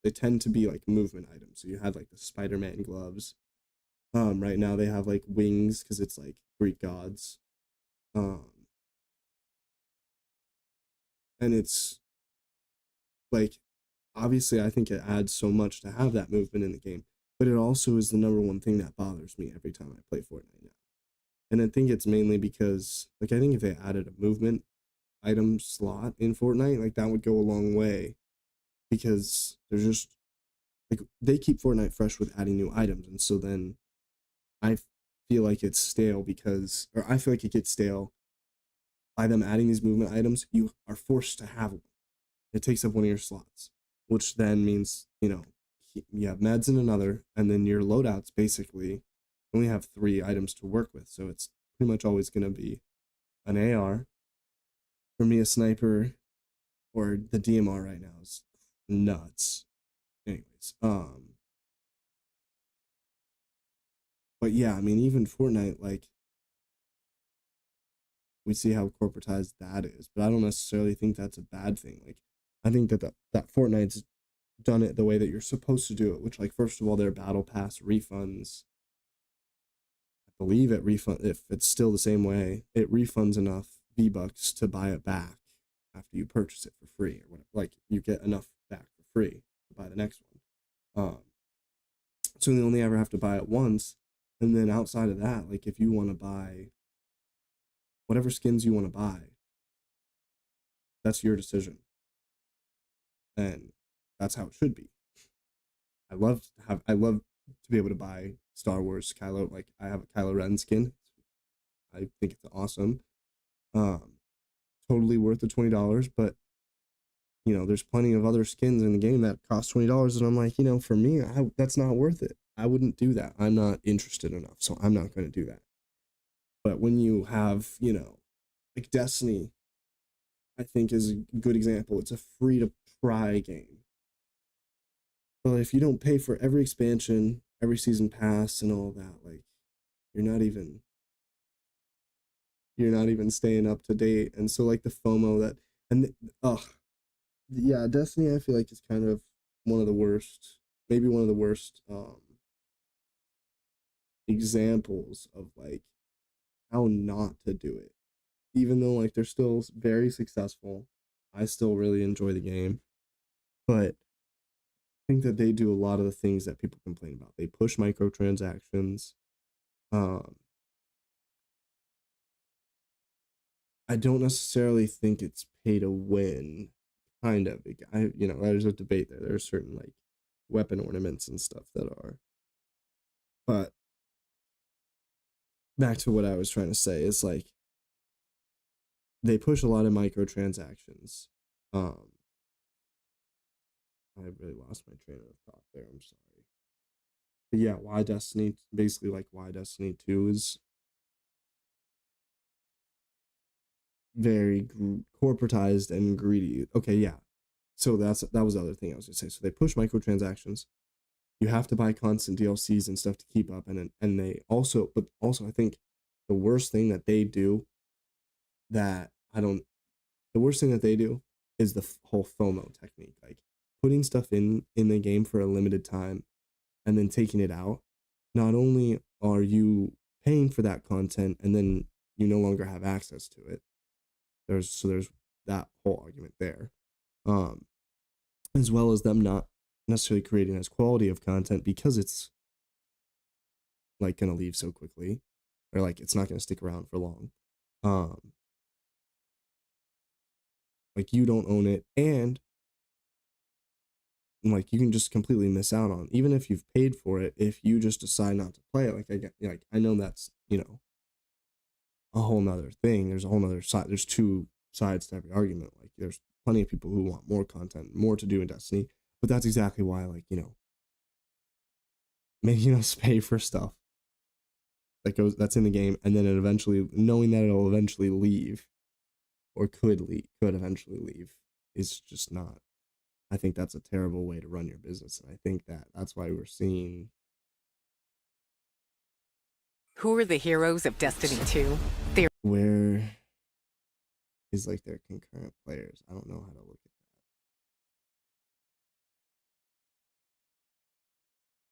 they tend to be like movement items. So you have like the Spider-Man gloves. Right now they have like wings because it's like Greek gods. And it's like, obviously I think it adds so much to have that movement in the game, but it also is the number one thing that bothers me every time I play Fortnite now. And I think it's mainly because, like, I think if they added a movement item slot in Fortnite, like that would go a long way, because there's just like, they keep Fortnite fresh with adding new items, and so then I feel like it's stale because, or I feel like it gets stale by them adding these movement items. You are forced to have one. It takes up one of your slots, which then means, you know, you have meds in another, and then your loadouts basically only have 3 items to work with. So it's pretty much always going to be an AR. For me, a sniper or the DMR right now is nuts. Anyways, but yeah, I mean, even Fortnite, like, we see how corporatized that is, but I don't necessarily think that's a bad thing. Like, I think that Fortnite's done it the way that you're supposed to do it, which, like, first of all, their battle pass refunds, I believe it refund, if it's still the same way, it refunds enough V-Bucks to buy it back after you purchase it for free, or whatever. Like, you get enough back for free to buy the next one. So you only ever have to buy it once, and then outside of that, like, if you want to buy whatever skins you want to buy, that's your decision. And that's how it should be. I love to be able to buy Star Wars Kylo, like I have a Kylo Ren skin. I think it's awesome. Totally worth the $20, but you know, there's plenty of other skins in the game that cost $20, and I'm like, you know, for me, that's not worth it. I wouldn't do that. I'm not interested enough, so I'm not going to do that. But when you have, you know, like Destiny, I think is a good example. It's a free to try game. But if you don't pay for every expansion, every season pass, and all that, like, you're not even staying up to date. And so, like, the FOMO that, and yeah, Destiny, I feel like is kind of one of the worst, maybe one of the worst examples of like how not to do it. Even though like they're still very successful, I still really enjoy the game, but think that they do a lot of the things that people complain about. They push microtransactions. I don't necessarily think it's pay to win. Kind of. There's a debate there. There's certain like weapon ornaments and stuff that are. But back to what I was trying to say, it's like they push a lot of microtransactions. I really lost my train of thought there. I'm sorry. But yeah, why Destiny? Basically, like why Destiny 2 is very corporatized and greedy. Okay, yeah. So that was the other thing I was gonna say. So they push microtransactions. You have to buy constant DLCs and stuff to keep up, and they also, but also I think the worst thing that they do the worst thing that they do is the whole FOMO technique, like putting stuff in the game for a limited time and then taking it out. Not only are you paying for that content and then you no longer have access to it. There's that whole argument there, as well as them not necessarily creating as quality of content because it's like gonna leave so quickly, or like it's not gonna stick around for long. Like you don't own it, and like you can just completely miss out on, even if you've paid for it, if you just decide not to play it. I know that's a whole nother thing. There's a whole nother side. There's two sides to every argument. Like there's plenty of people who want more content, more to do in Destiny, but that's exactly why, making us pay for stuff that's in the game, and then it eventually, knowing that it'll eventually leave, or could eventually leave, is just not. I think that's a terrible way to run your business, and I think that's why we're seeing. Who are the heroes of Destiny 2? They're where is like their concurrent players. I don't know how to look at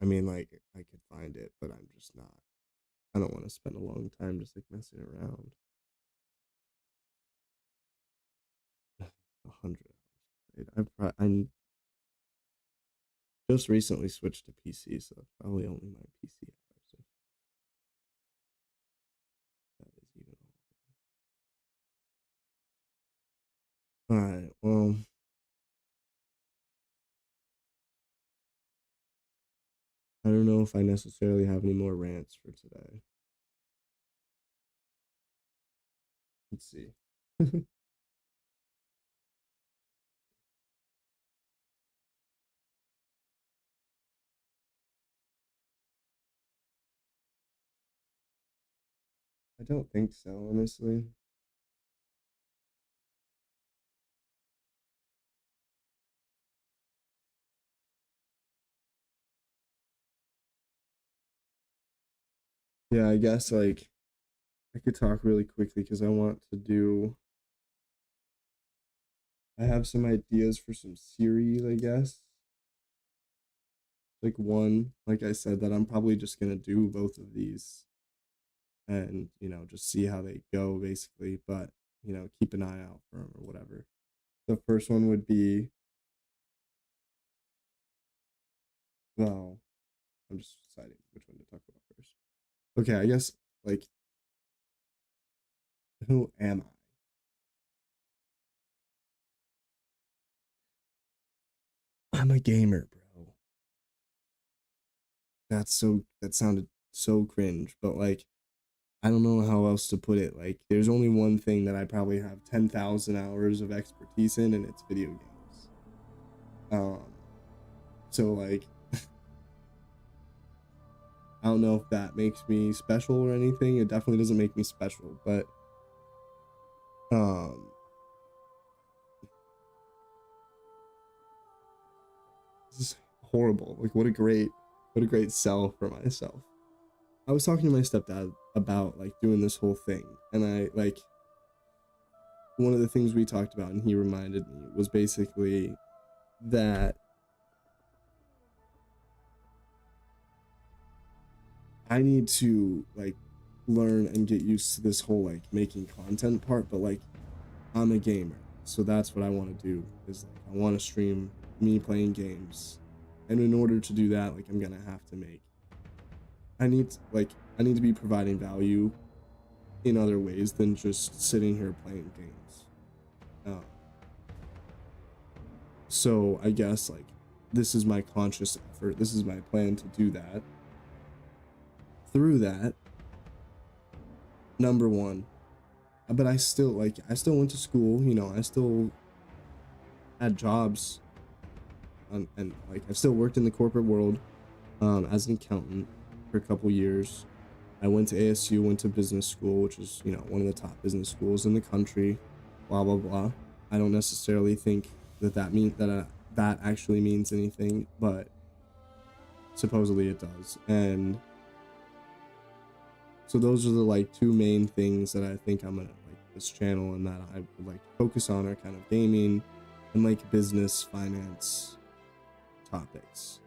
that. I mean, like, I could find it, but I'm just not. I don't want to spend a long time just like messing around. 100 hours played. I just recently switched to PC, so that's probably only my PC hours. If that is even all. Alright, well. I don't know if I necessarily have any more rants for today. Let's see. I don't think so, honestly. Yeah, I guess like I could talk really quickly because I have some ideas for some series, I guess. Like one, like I said, that I'm probably just gonna do both of these and, just see how they go basically, but, keep an eye out for them or whatever. The first one would be, well, I'm just deciding which one to talk about first. Okay, I guess, like, who am I? I'm a gamer, bro. That sounded so cringe, but like, I don't know how else to put it. Like, there's only one thing that I probably have 10,000 hours of expertise in, and it's video games. So like, I don't know if that makes me special or anything. It definitely doesn't make me special, but this is horrible. Like, what a great sell for myself. I was talking to my stepdad about like doing this whole thing, and I like one of the things we talked about, and he reminded me, was basically that I need to like learn and get used to this whole like making content part, but like I'm a gamer, so that's what I want to do. Is like I want to stream me playing games, And in order to do that, like, I'm gonna have to make, I need to be providing value in other ways than just sitting here playing games. So I guess, like, this is my conscious effort. This is my plan to do that. Through that, number one, but I still went to school, you know, I still had jobs, and like, I've still worked in the corporate world as an accountant for a couple years. I went to ASU, went to business school, which is, you know, one of the top business schools in the country, blah, blah, blah. I don't necessarily think that actually means anything, but supposedly it does. And so those are the, like, two main things that I think I'm gonna, like, this channel and that I would like to focus on are kind of gaming and, like, business, finance topics.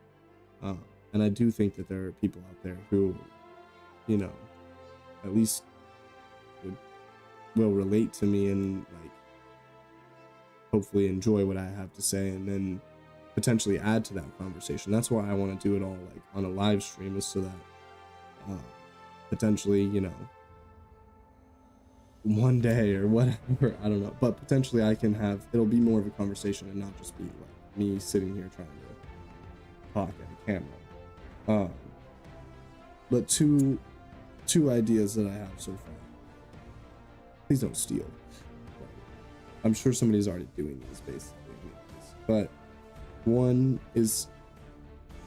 And I do think that there are people out there who, you know, at least will relate to me and, like, hopefully enjoy what I have to say, and then potentially add to that conversation. That's why I want to do it all, like, on a live stream, is so that potentially, you know, one day or whatever, I don't know, but potentially it'll be more of a conversation and not just be like me sitting here trying to talk at a camera. But two ideas that I have so far. Please don't steal. I'm sure somebody's already doing these, basically, anyways. But one is,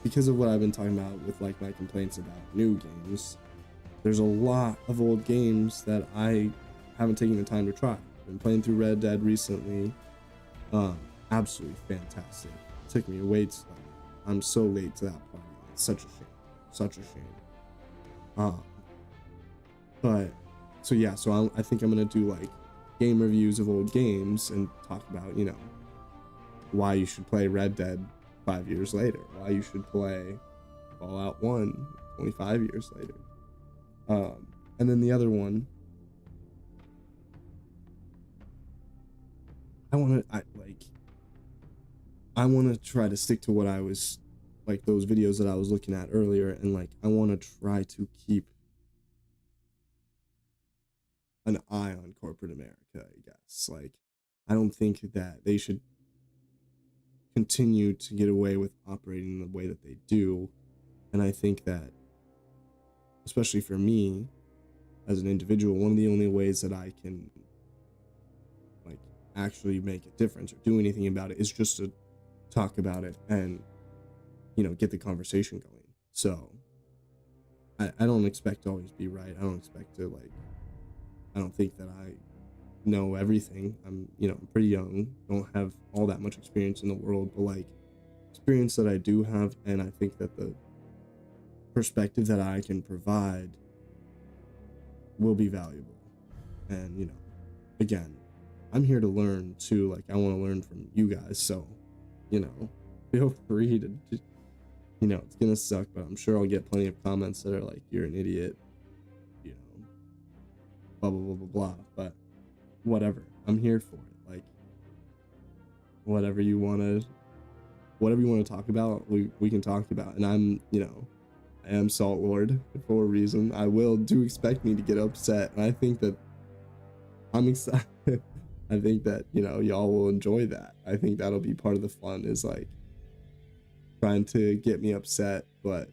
because of what I've been talking about with, like, my complaints about new games, there's a lot of old games that I haven't taken the time to try. I've been playing through Red Dead recently. Absolutely fantastic. It took me way too long. I'm so late to that party. It's such a shame. Such a shame. But so yeah, so I think I'm gonna do, like, game reviews of old games and talk about, you know, why you should play Red Dead 5 years later, why you should play Fallout 1 25 years later. And then the other one, I want to try to stick to what I was, like, those videos that I was looking at earlier, and, like, I want to try to keep an eye on corporate America, I guess. Like, I don't think that they should continue to get away with operating the way that they do. And I think that, especially for me as an individual, one of the only ways that I can, like, actually make a difference or do anything about it is just to talk about it and, you know, get the conversation going. So I don't expect to always be right. I don't expect to, like, I don't think that I know everything. I'm pretty young, don't have all that much experience in the world, but, like, experience that I do have, and I think that the perspective that I can provide will be valuable. And, you know, again, I'm here to learn too. Like, I want to learn from you guys, so, you know, feel free to just, you know, it's gonna suck, but I'm sure I'll get plenty of comments that are like, you're an idiot, you know, blah blah blah blah blah. But whatever, I'm here for it. Like, whatever you want to talk about, we can talk about. And I'm, you know, I am Salt Lord for a reason. Do expect me to get upset, and I think that I'm excited. I think that, you know, y'all will enjoy that. I think that'll be part of the fun, is, like, trying to get me upset, but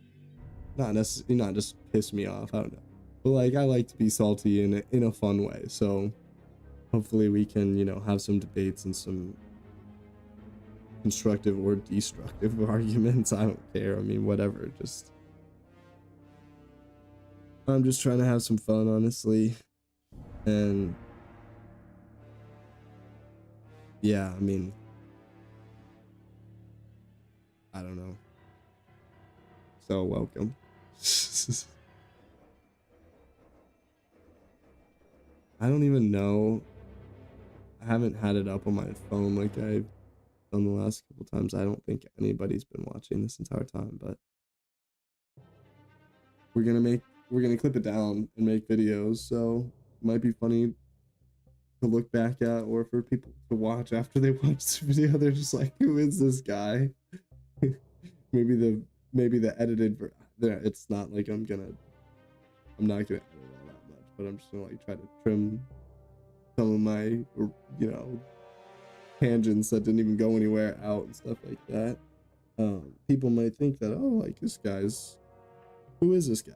not necessarily, not just piss me off. I don't know, but, like, I like to be salty in a fun way. So hopefully we can, you know, have some debates and some constructive or destructive arguments. I don't care. I mean, whatever. I'm just trying to have some fun, honestly. And yeah, I mean, I don't know. So welcome. I don't even know. I haven't had it up on my phone like I've done the last couple times. I don't think anybody's been watching this entire time, but we're gonna clip it down and make videos, so it might be funny to look back at, or for people to watch after they watch the video. They're just like, who is this guy? maybe the edited it's not like I'm not gonna edit all that much, but I'm just gonna like try to trim some of my, tangents that didn't even go anywhere out and stuff like that. People might think that, oh, like who is this guy?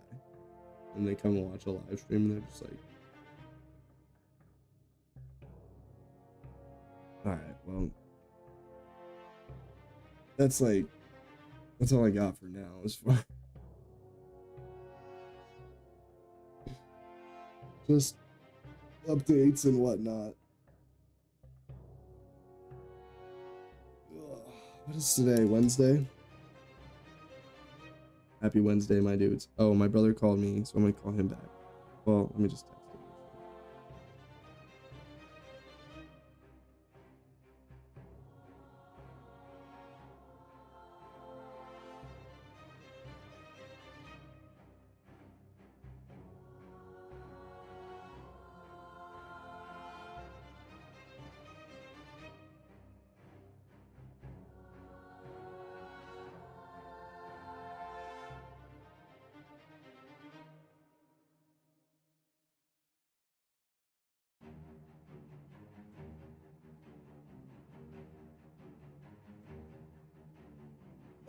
And they come and watch a live stream and they're just like, all right, well, that's all I got for now as far just updates and whatnot. What is today? Wednesday? Happy Wednesday, my dudes. Oh, my brother called me, so I'm gonna call him back. Well, let me just text him.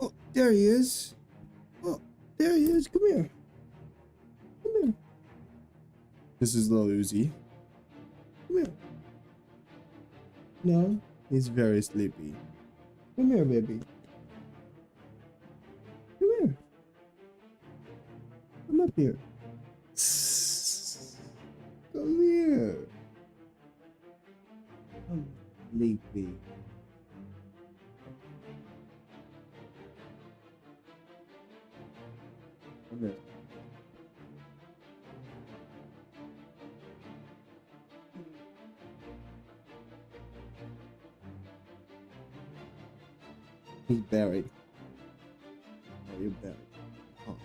Oh, there he is. Oh, there he is. Come here. Come here. This is Lil Uzi. Come here. No, he's very sleepy. Come here, baby. Come here. Come up here. Come here. Come, sleepy. Come here. He's buried. Oh, you're buried. Oh.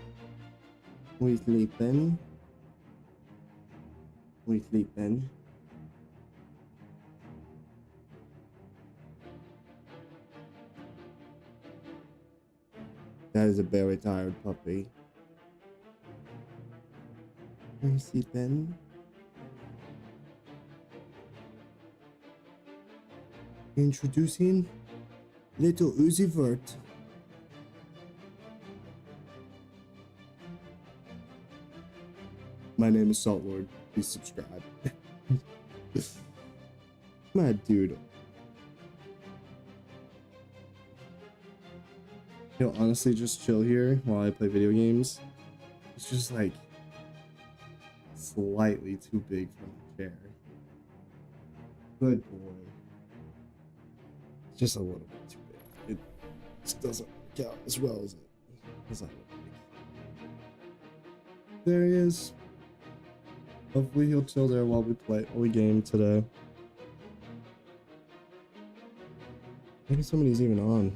We sleeping? We sleeping? That is a very tired puppy. Are you sleeping? Introducing Little Uzi Vert. My name is Salt Lord. Please subscribe. My dude. He'll honestly just chill here while I play video games. It's just like slightly too big for my chair. Good boy. It's just a little bit too big. It just doesn't work out as well as I would like. There he is. Hopefully he'll chill there while we game today. Maybe somebody's even on.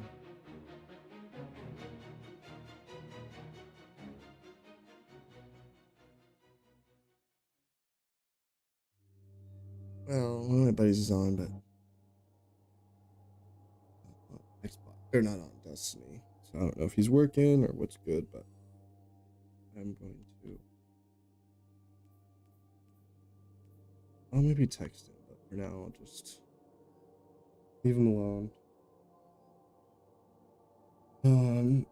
Well, one of my buddies is on, but Xbox, they're not on Destiny, so I don't know if he's working or what's good, but I'm going to. I'll maybe text him, but for now I'll just leave him alone. Okay.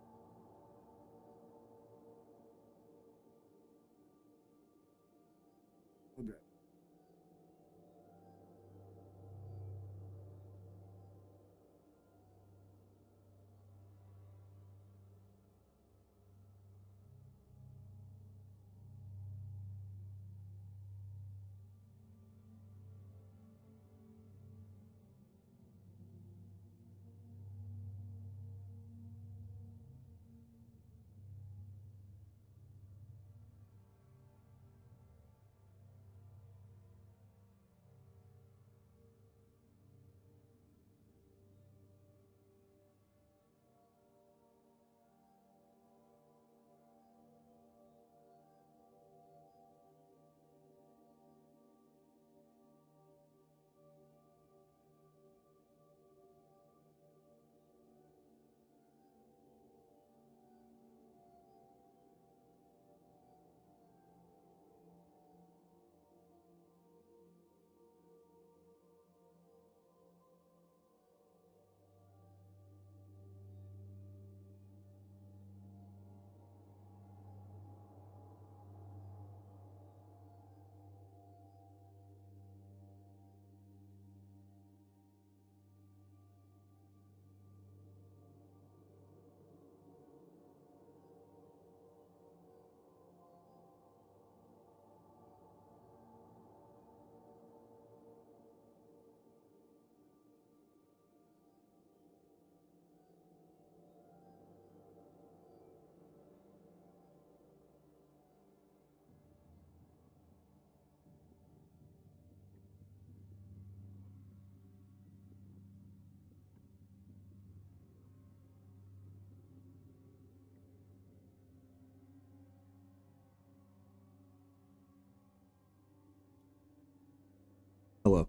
Hello.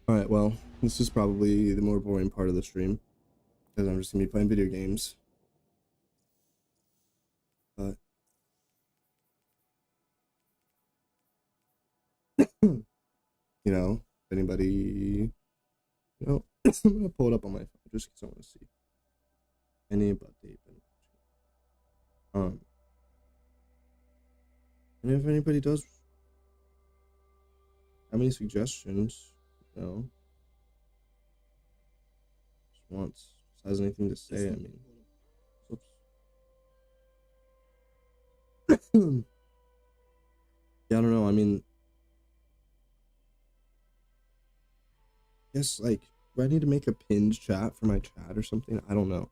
Alright, well, this is probably the more boring part of the stream, because I'm just gonna be playing video games. But you know, if anybody, you know, I'm gonna pull it up on my phone just because I want to see any about the and if anybody does have any suggestions, you know, just once, just has anything to say, I mean, oops. Yeah, I don't know, I mean, guess, like, do I need to make a pinned chat for my chat or something? I don't know.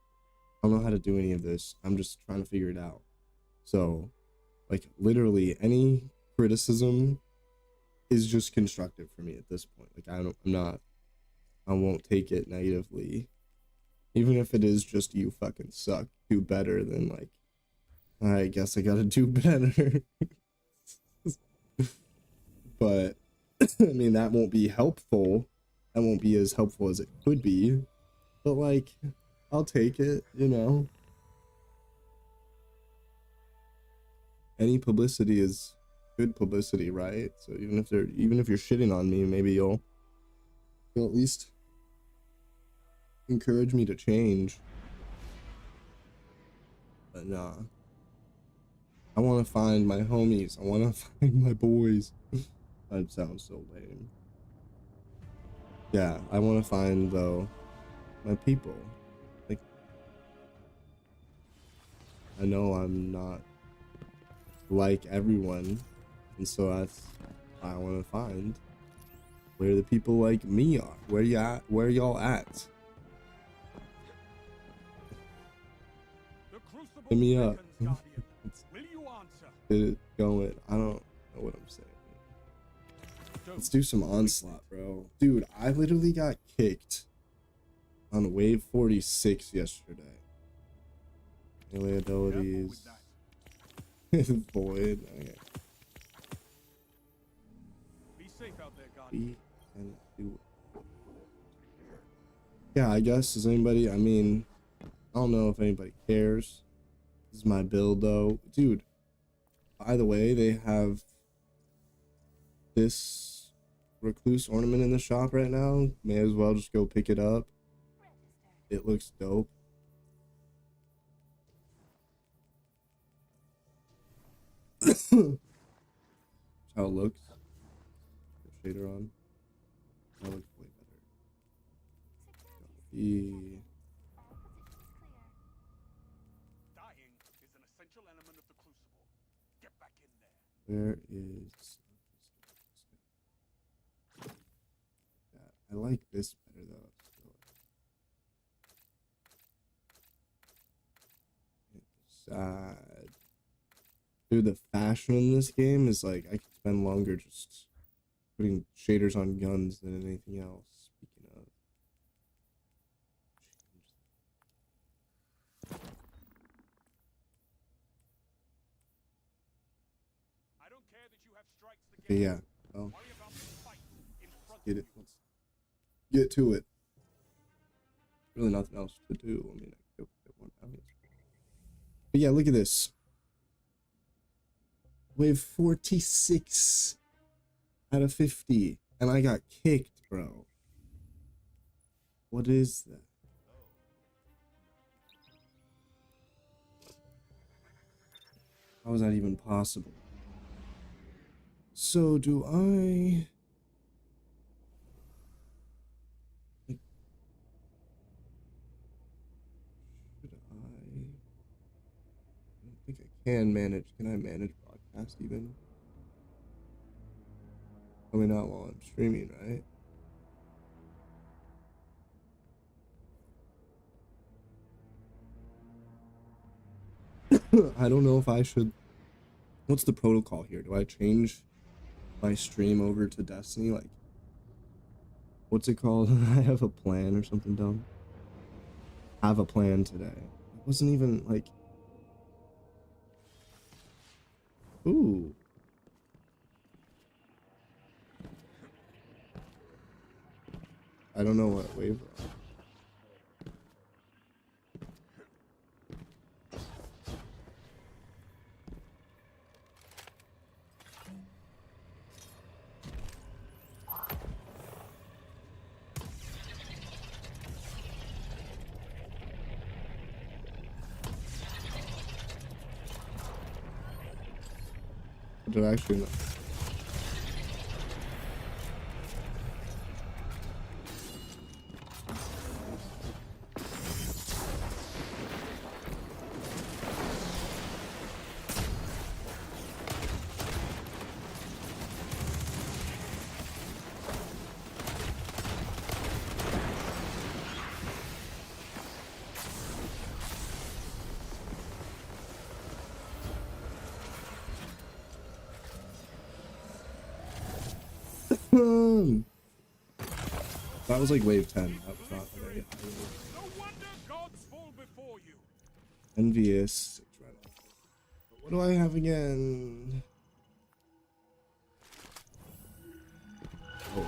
I don't know how to do any of this. I'm just trying to figure it out. So, like, literally any criticism is just constructive for me at this point. Like, I won't take it negatively. Even if it is just you fucking suck, do better than like, I guess I gotta do better. But, I mean, that won't be helpful. That won't be as helpful as it could be. But, like, I'll take it, you know. Any publicity is good publicity, right? So even if you're shitting on me, maybe you'll at least encourage me to change. But nah. I want to find my homies. I want to find my boys. That sounds so lame. Yeah, I want to find, though, my people. Like, I know I'm not like everyone, and so that's what I want to find where the people like me are. Where y'all at? Hit me up. Get it going. I don't know what I'm saying. Let's do some Onslaught, bro. Dude, I literally got kicked on wave 46 yesterday. Melee abilities. Void. Okay. Be safe out there, God. Yeah, I guess. Does anybody? I mean, I don't know if anybody cares. This is my build, though. Dude, by the way, they have this recluse ornament in the shop right now. May as well just go pick it up. It looks dope. That's how it looks. Put shader on. That looks way better. Dying is an essential element of the crucible. Get back in there. Where is I like this better though. Sad. Dude, the fashion in this game is like I could spend longer just putting shaders on guns than anything else. Speaking of, I don't care that you have strikes to okay, yeah. Well, get it. Let's get to it. Really, nothing else to do. I mean, I could get one out. But yeah, look at this. Wave 46 out of 50, and I got kicked, bro. What is that? How is that even possible? So do I... I think I can manage. Can I manage broadcast even? Probably not while I'm streaming, right? I don't know if I should. What's the protocol here? Do I change my stream over to Destiny? Like, what's it called? I have a plan or something dumb. Have a plan today. It wasn't even like. Ooh. I don't know what wave we're on. Did I actually know? That was like wave 10. That was not a very high wave. No wonder gods fall before you. Envious. What do I have again? Oh.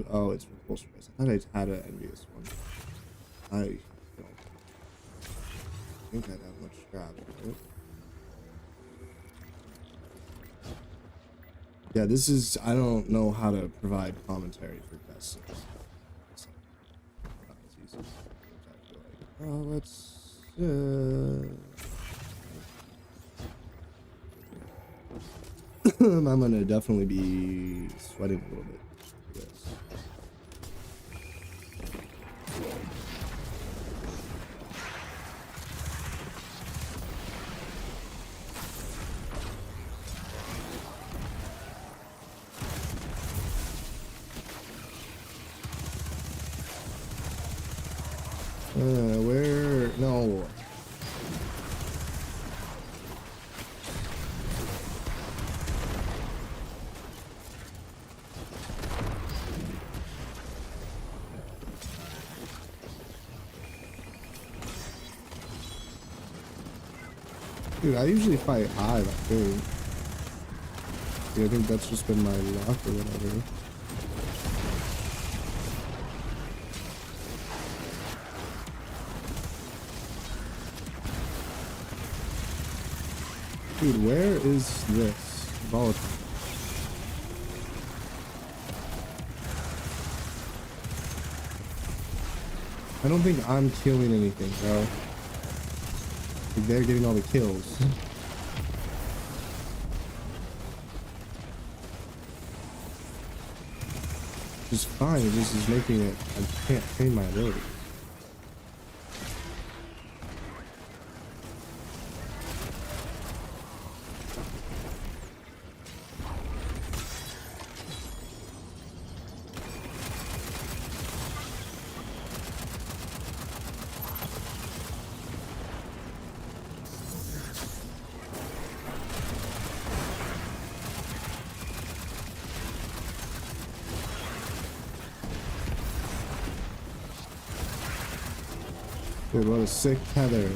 Oh, it's repulsor base. I thought I had an envious one. I don't think I'd have much scrap, right? Yeah, this is, I don't know how to provide commentary for best. Let's, I'm gonna definitely be sweating a little bit. Yes. Where? No. Dude, I usually fight high, I think. Yeah, I think that's just been my luck or whatever. Dude, where is this volatile? I don't think I'm killing anything, bro. Like, they're getting all the kills. Which is fine, this is making it, I can't train my ability. Dude, what a sick tether.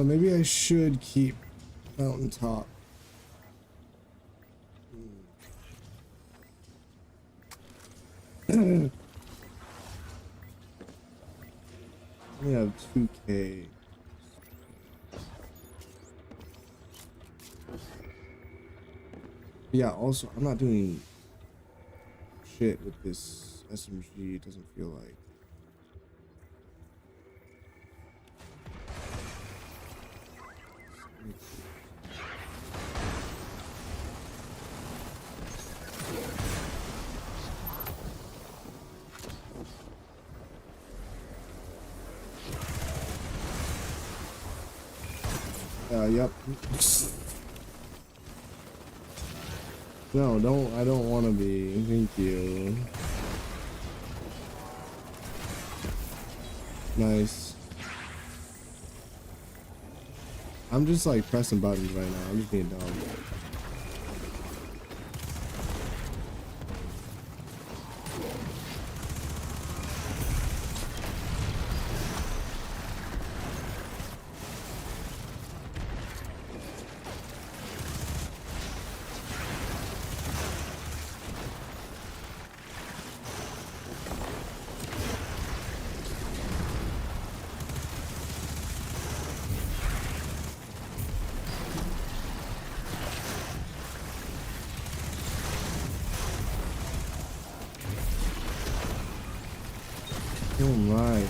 Maybe I should keep mountaintop. We have 2K. Yeah, also, I'm not doing shit with this SMG, it doesn't feel like. Yep. No, I don't want to be. Thank you. Nice. I'm just like pressing buttons right now. I'm just being dumb. Oh my.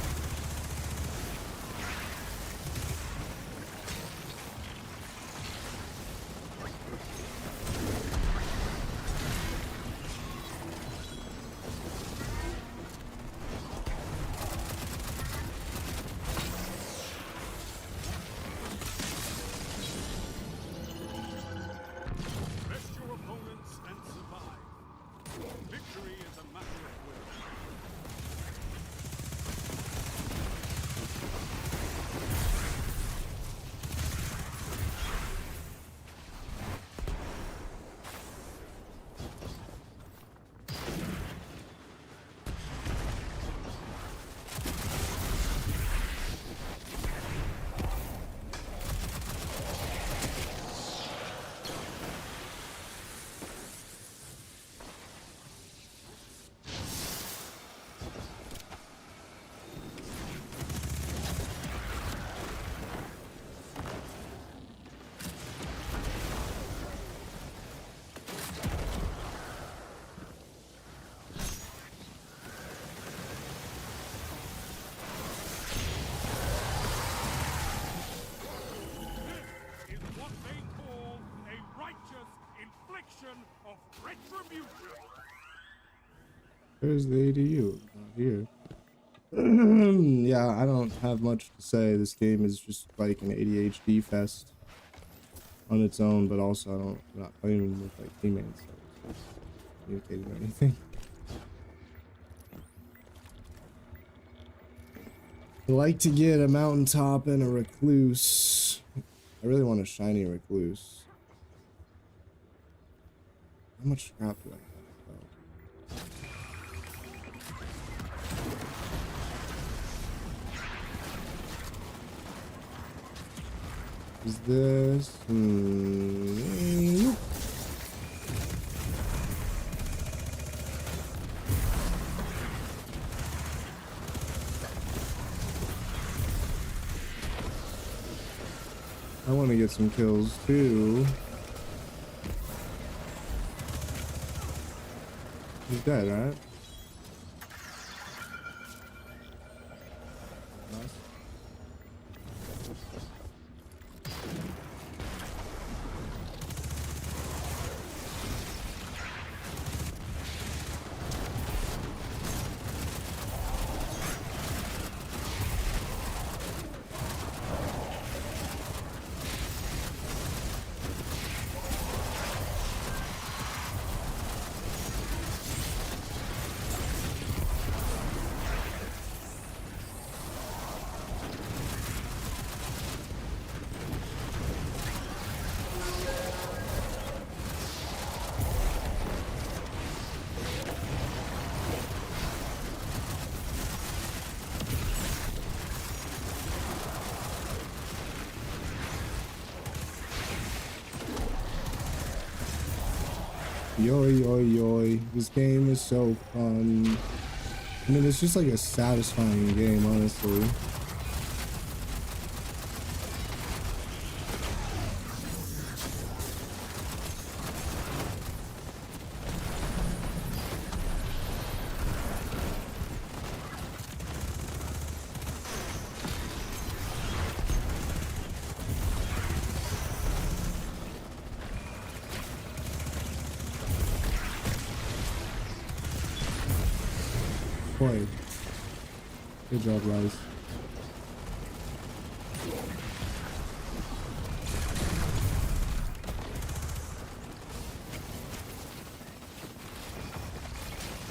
Best your opponents and survive. Victory is a matter of will. Is what they call a righteous infliction of retribution. Where's the ADU? Not here. Yeah, I don't have much to say. This game is just like an ADHD fest on its own, but also I'm not playing with like teammates, so it's not communicating or anything. I like to get a mountaintop and a recluse. I really want a shiny recluse. How much scrap do I have? Is this? I want to get some kills too. He's dead, right? Nice. Yo, yo, yo. This game is so fun. I mean, it's just like a satisfying game, honestly. Boy. Good job, guys.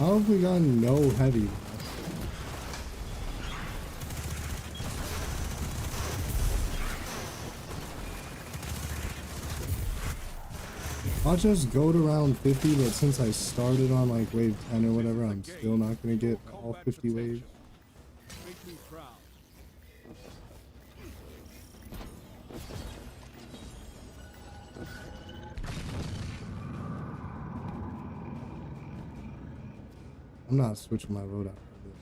How have we gotten no heavy? I'll just go to round 50, but since I started on like wave 10 or whatever, I'm still not gonna get all 50 waves. Make me proud. I'm not switching my loadout for this.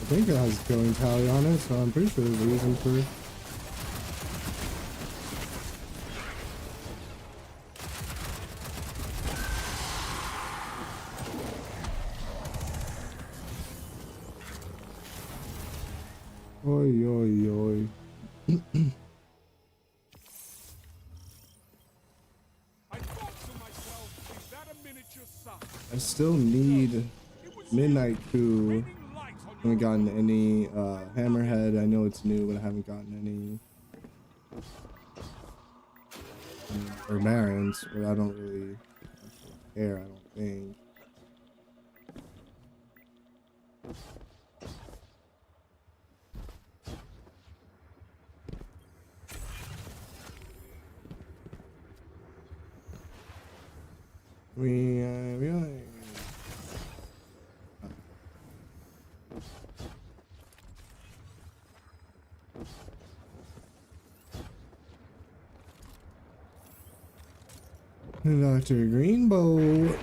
I think it has a killing tally on it, so I'm pretty sure there's a reason for it. Oi, oi, oi. I thought to myself, is that a miniature sun? I still need Midnight to. I haven't gotten any Hammerhead. I know it's new, but I haven't gotten any or Barons, but I don't really care, I don't think. We really. Dr. Greenbow.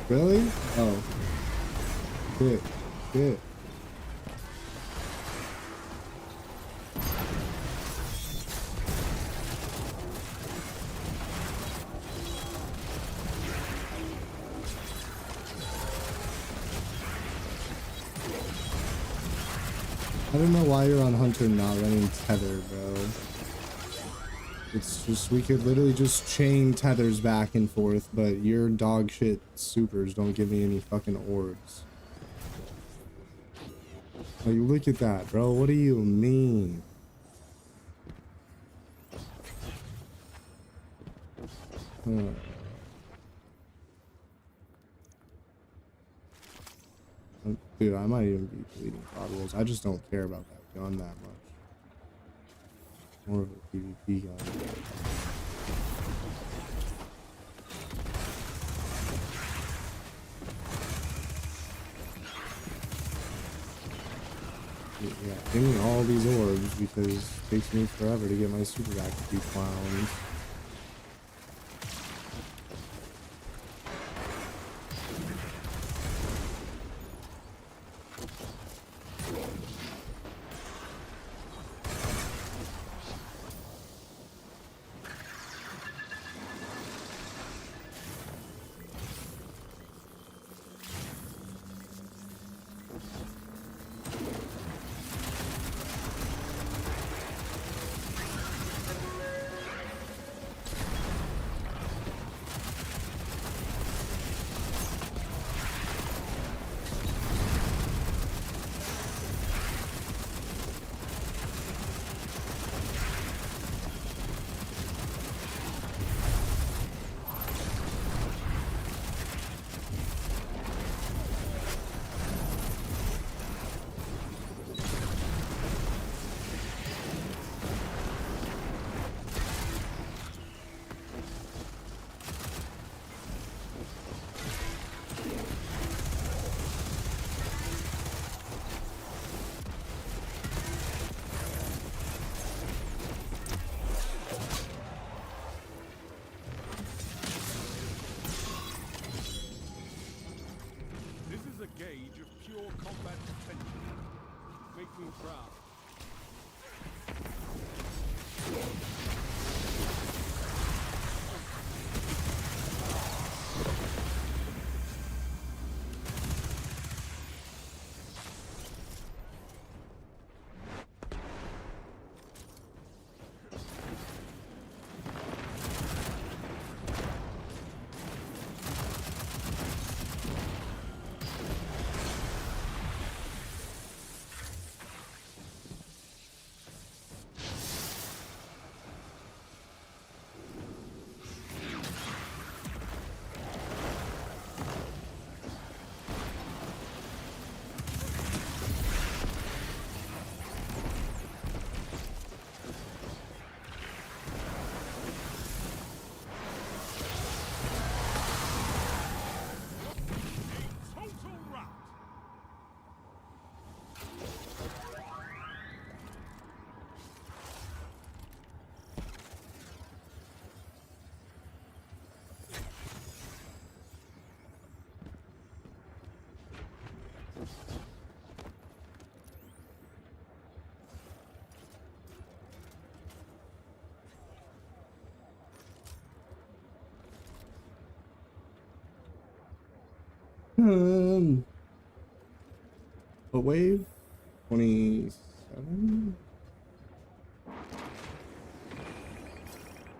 Really? Oh. Shit. Shit. I don't know why you're on Hunter not running Tether, bro. It's just, we could literally just chain tethers back and forth, but your dog shit supers don't give me any fucking orbs. Like, look at that, bro. What do you mean? Dude, I might even be deleting Cloud Wolves. I just don't care about that gun that much. More of a PvP gun. Yeah, give me all these orbs because it takes me forever to get my super back to these clowns. Gauge of pure combat potential. Make me proud. A wave 27.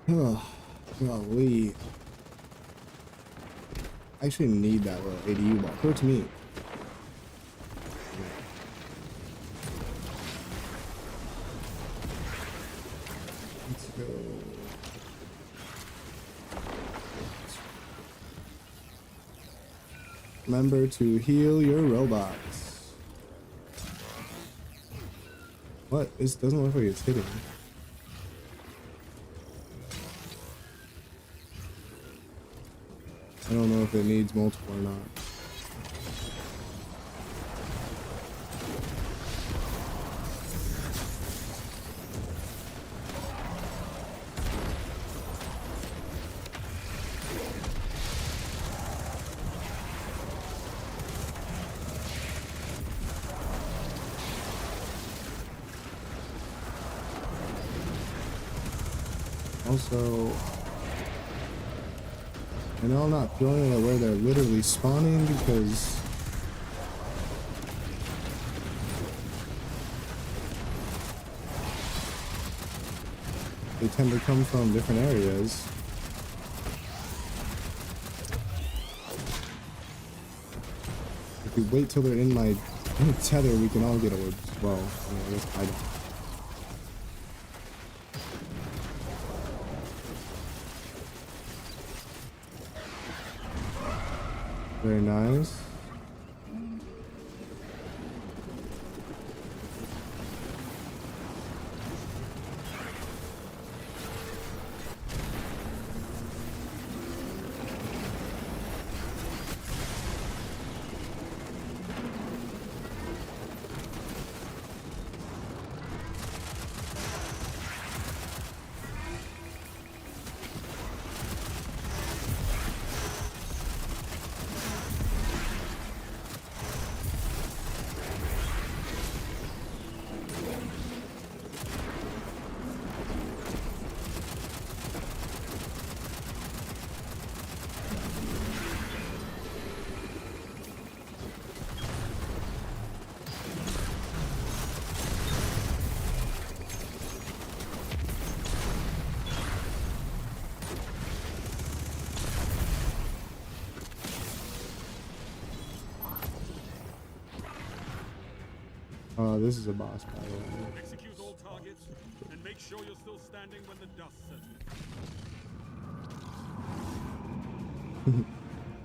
Oh, golly. I actually need that little ADU ball. Throw it to me. Let's go. Remember to heal your robots. What? This doesn't look like it's hitting. I don't know if it needs multiple or not. Also, I know I'm not feeling it where they're literally spawning because they tend to come from different areas. If we wait till they're in my tether, we can all get orbs. Well, I guess I don't. Very nice. This is a boss battle. Execute all targets and make sure you're still standing when the dust settles.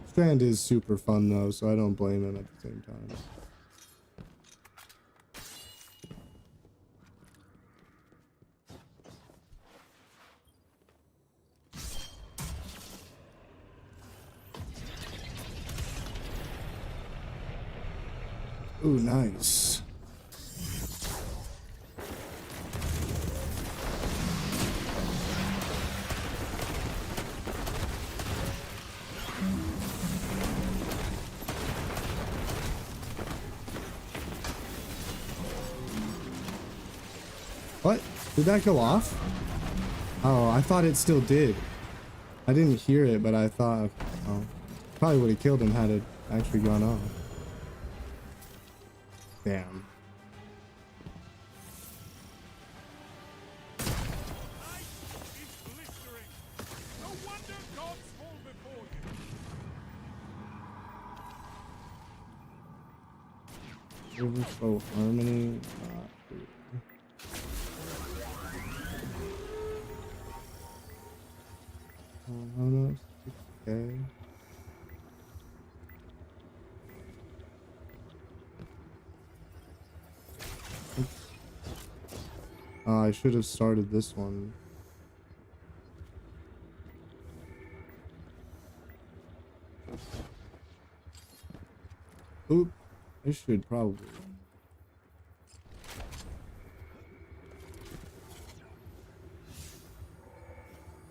Strand is super fun though, so I don't blame him at the same time. Ooh, nice. What? Did that go off? Oh, I thought it still did. I didn't hear it, but I thought, oh, probably would have killed him had it actually gone off. Damn. Overflow harmony. Almost 6K. I should have started this one. Oop, I should probably.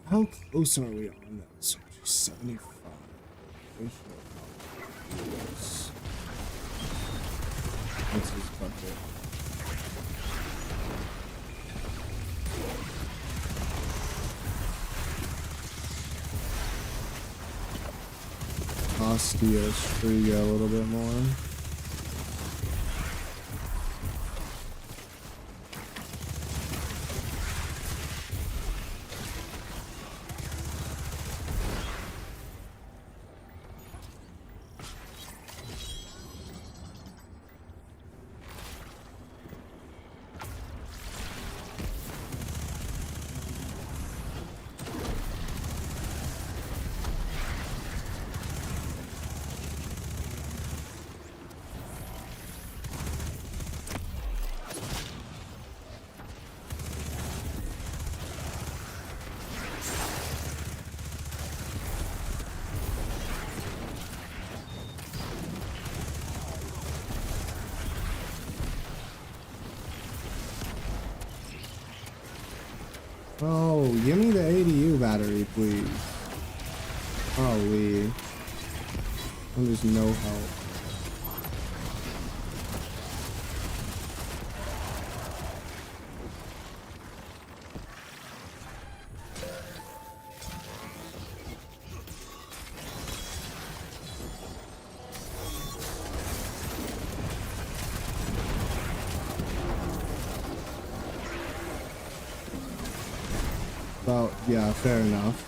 How close are we on that? So 75. We should probably do this. What's his bucket? Ostia Striga a little bit more. Oh, give me the ADU battery, please. Holy. I'm just no help. Well, yeah, fair enough.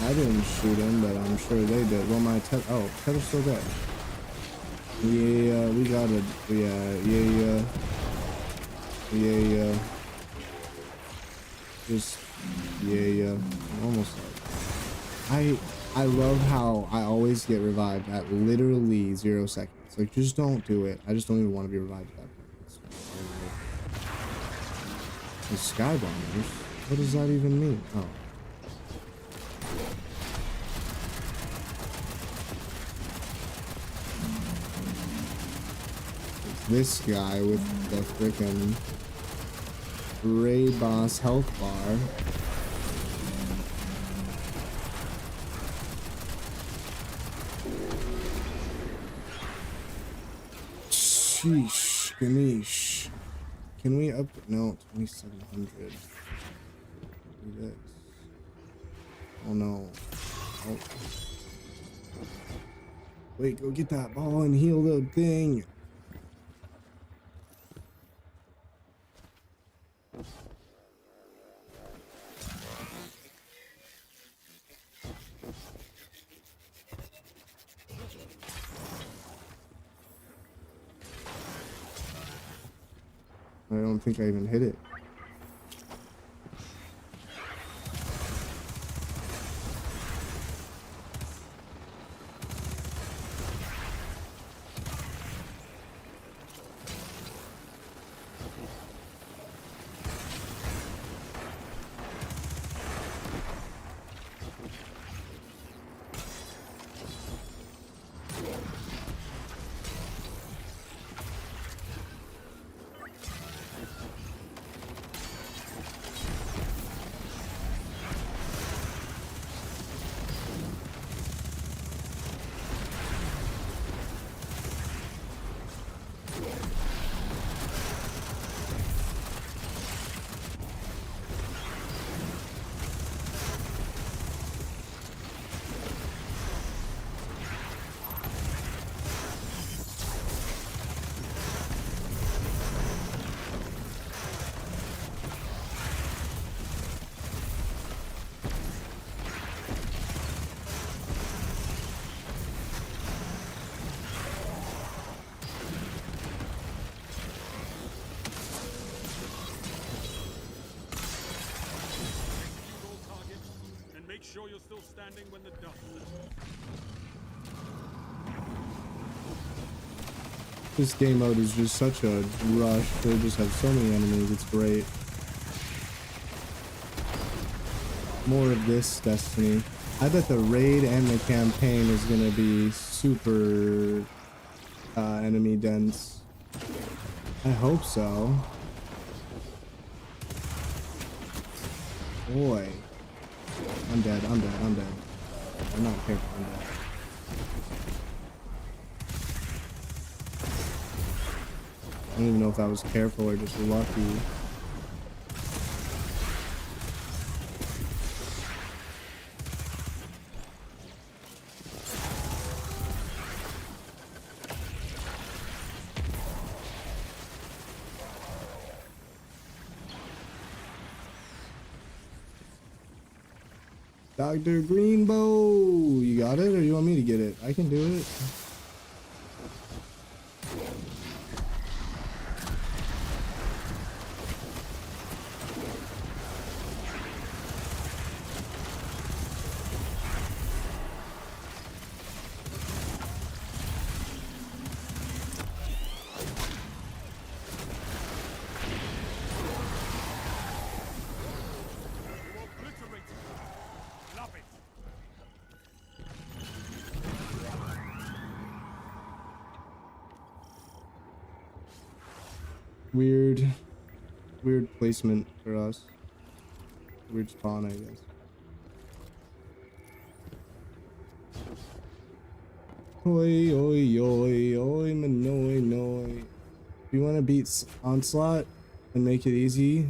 I didn't shoot him, but I'm sure they did. Well, my Tether's still dead. Yeah, we got it. Yeah. Just, yeah. I'm almost like, I love how I always get revived at literally 0 seconds. Like, just don't do it. I just don't even want to be revived at that point. The sky bombers? What does that even mean? Oh. This guy with the freaking Raid Boss health bar. Sheesh, Ganesh. Can we up? No, 2700. Do this. Oh no. Oh. Wait, go get that ball and heal the thing. I don't think I even hit it. Make sure you're still standing when the dust settles. This game mode is just such a rush. They just have so many enemies. It's great. More of this Destiny. I bet the raid and the campaign is gonna be super enemy dense. I hope so. Boy. I'm dead. I'm not careful. I'm dead. I don't even know if I was careful or just lucky. Dr. Greenbow, you got it, or you want me to get it? I can do it. Weird placement for us. Weird spawn, I guess. Oi, oi, oi, oi, manoi, noi. If you want to beat Onslaught and make it easy,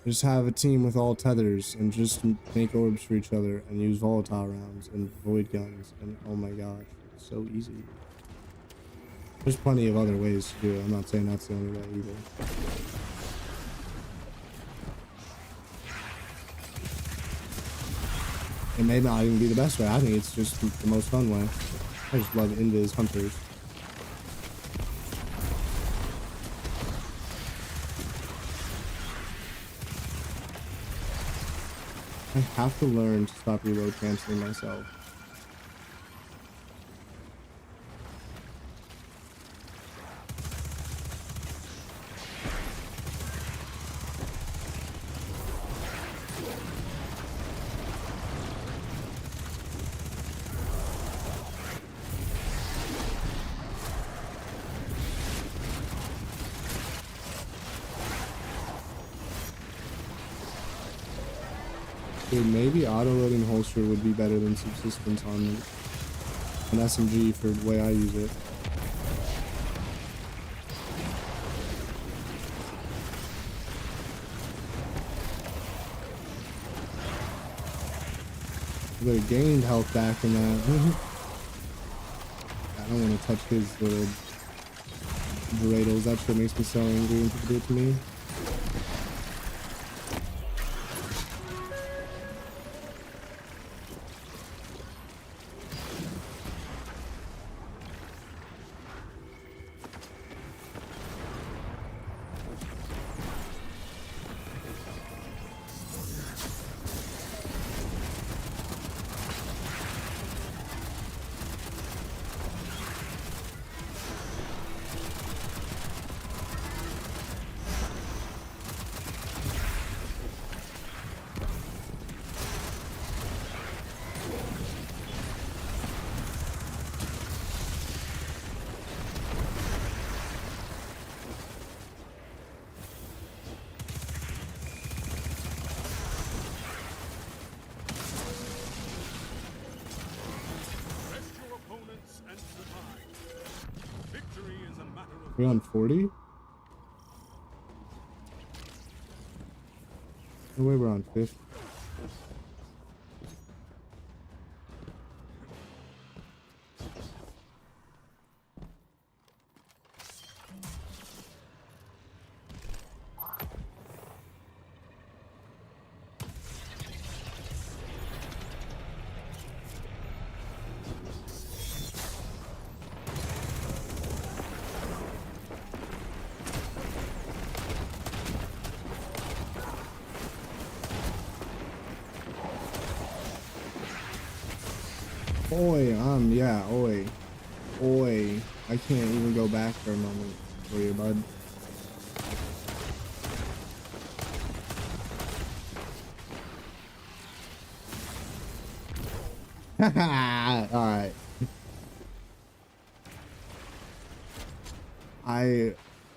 just have a team with all tethers and just make orbs for each other and use volatile rounds and void guns, and oh my gosh, it's so easy. There's plenty of other ways to do it. I'm not saying that's the only way either. It may not even be the best way. I think it's just the most fun way. I just love Invis Hunters. I have to learn to stop reload canceling myself. Dude, maybe auto-loading holster would be better than subsistence on an SMG for the way I use it. They gained health back in that. I don't want to touch his little Dreidels. That shit makes me so angry when people do it to me. We're on 40? No way we're on 50. Oi, yeah, oi. Oi. I can't even go back for a moment for you, bud. Alright. I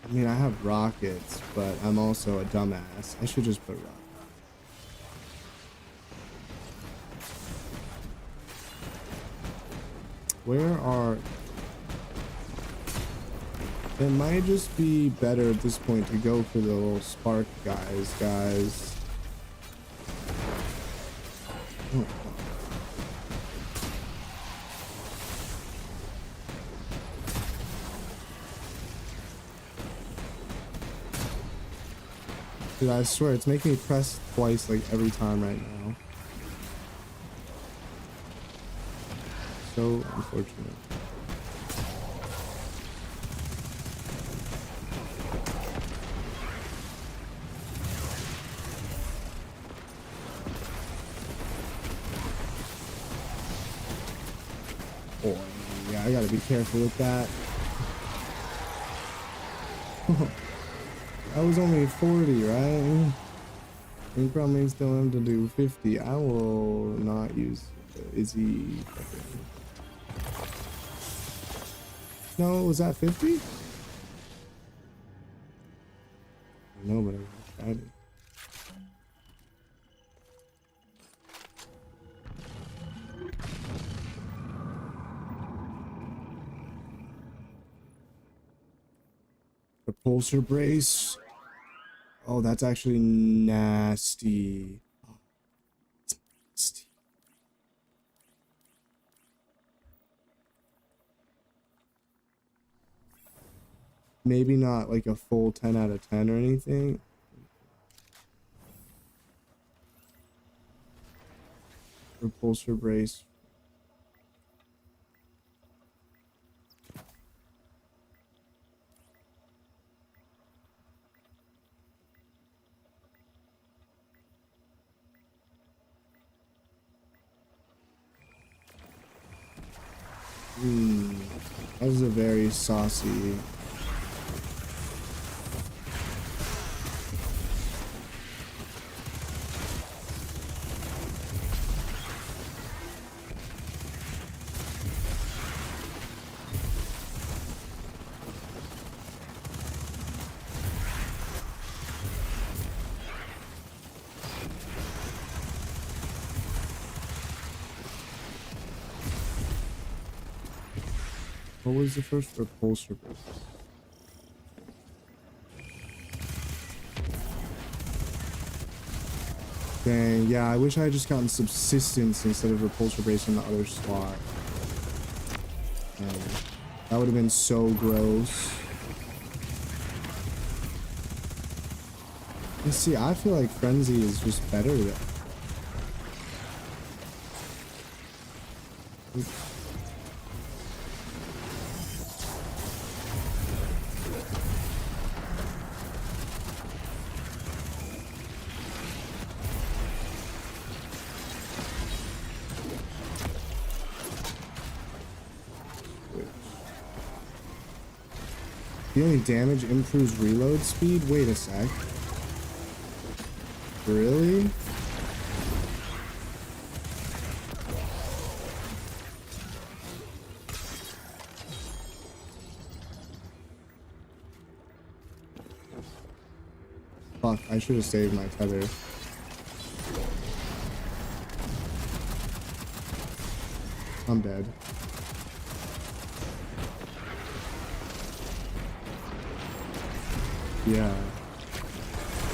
mean, I have rockets, but I'm also a dumbass. I should just put rockets. Where are... It might just be better at this point to go for the little spark guys. Oh. Dude, I swear, it's making me press twice like every time right now. So unfortunate. Oh, yeah, I gotta be careful with that. I was only 40, right? You probably still have to do 50. I will not use Izzy. No, was that 50? No, but I tried it. Repulsor brace. Oh, that's actually nasty. Oh, it's nasty. maybe not like a full 10 out of 10 or anything. Repulsor brace. That was a very saucy. What was the first repulsor brace? Dang, yeah, I wish I had just gotten subsistence instead of repulsor brace in the other slot. That would have been so gross. You see, I feel like Frenzy is just better than. Dealing damage improves reload speed? Wait a sec. Really? Fuck, I should have saved my tether. I'm dead. Yeah.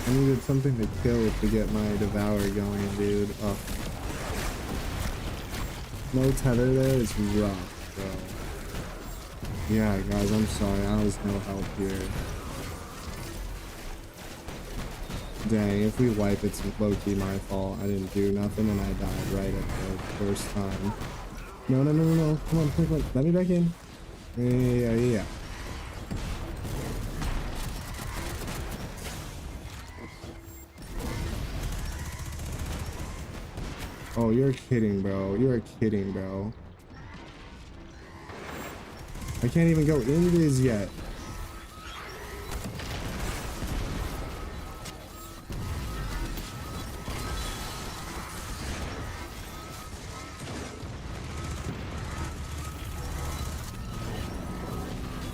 I needed something to kill to get my Devour going, dude. Oh. No tether there is rough, bro. Yeah, guys, I'm sorry. I was no help here. Dang, if we wipe, it's low-key my fault. I didn't do nothing and I died right at the first time. No, no, no, no, no. Come on, come on. Let me back in. Yeah, yeah. Oh, you're kidding, bro. You're kidding, bro. I can't even go into this yet.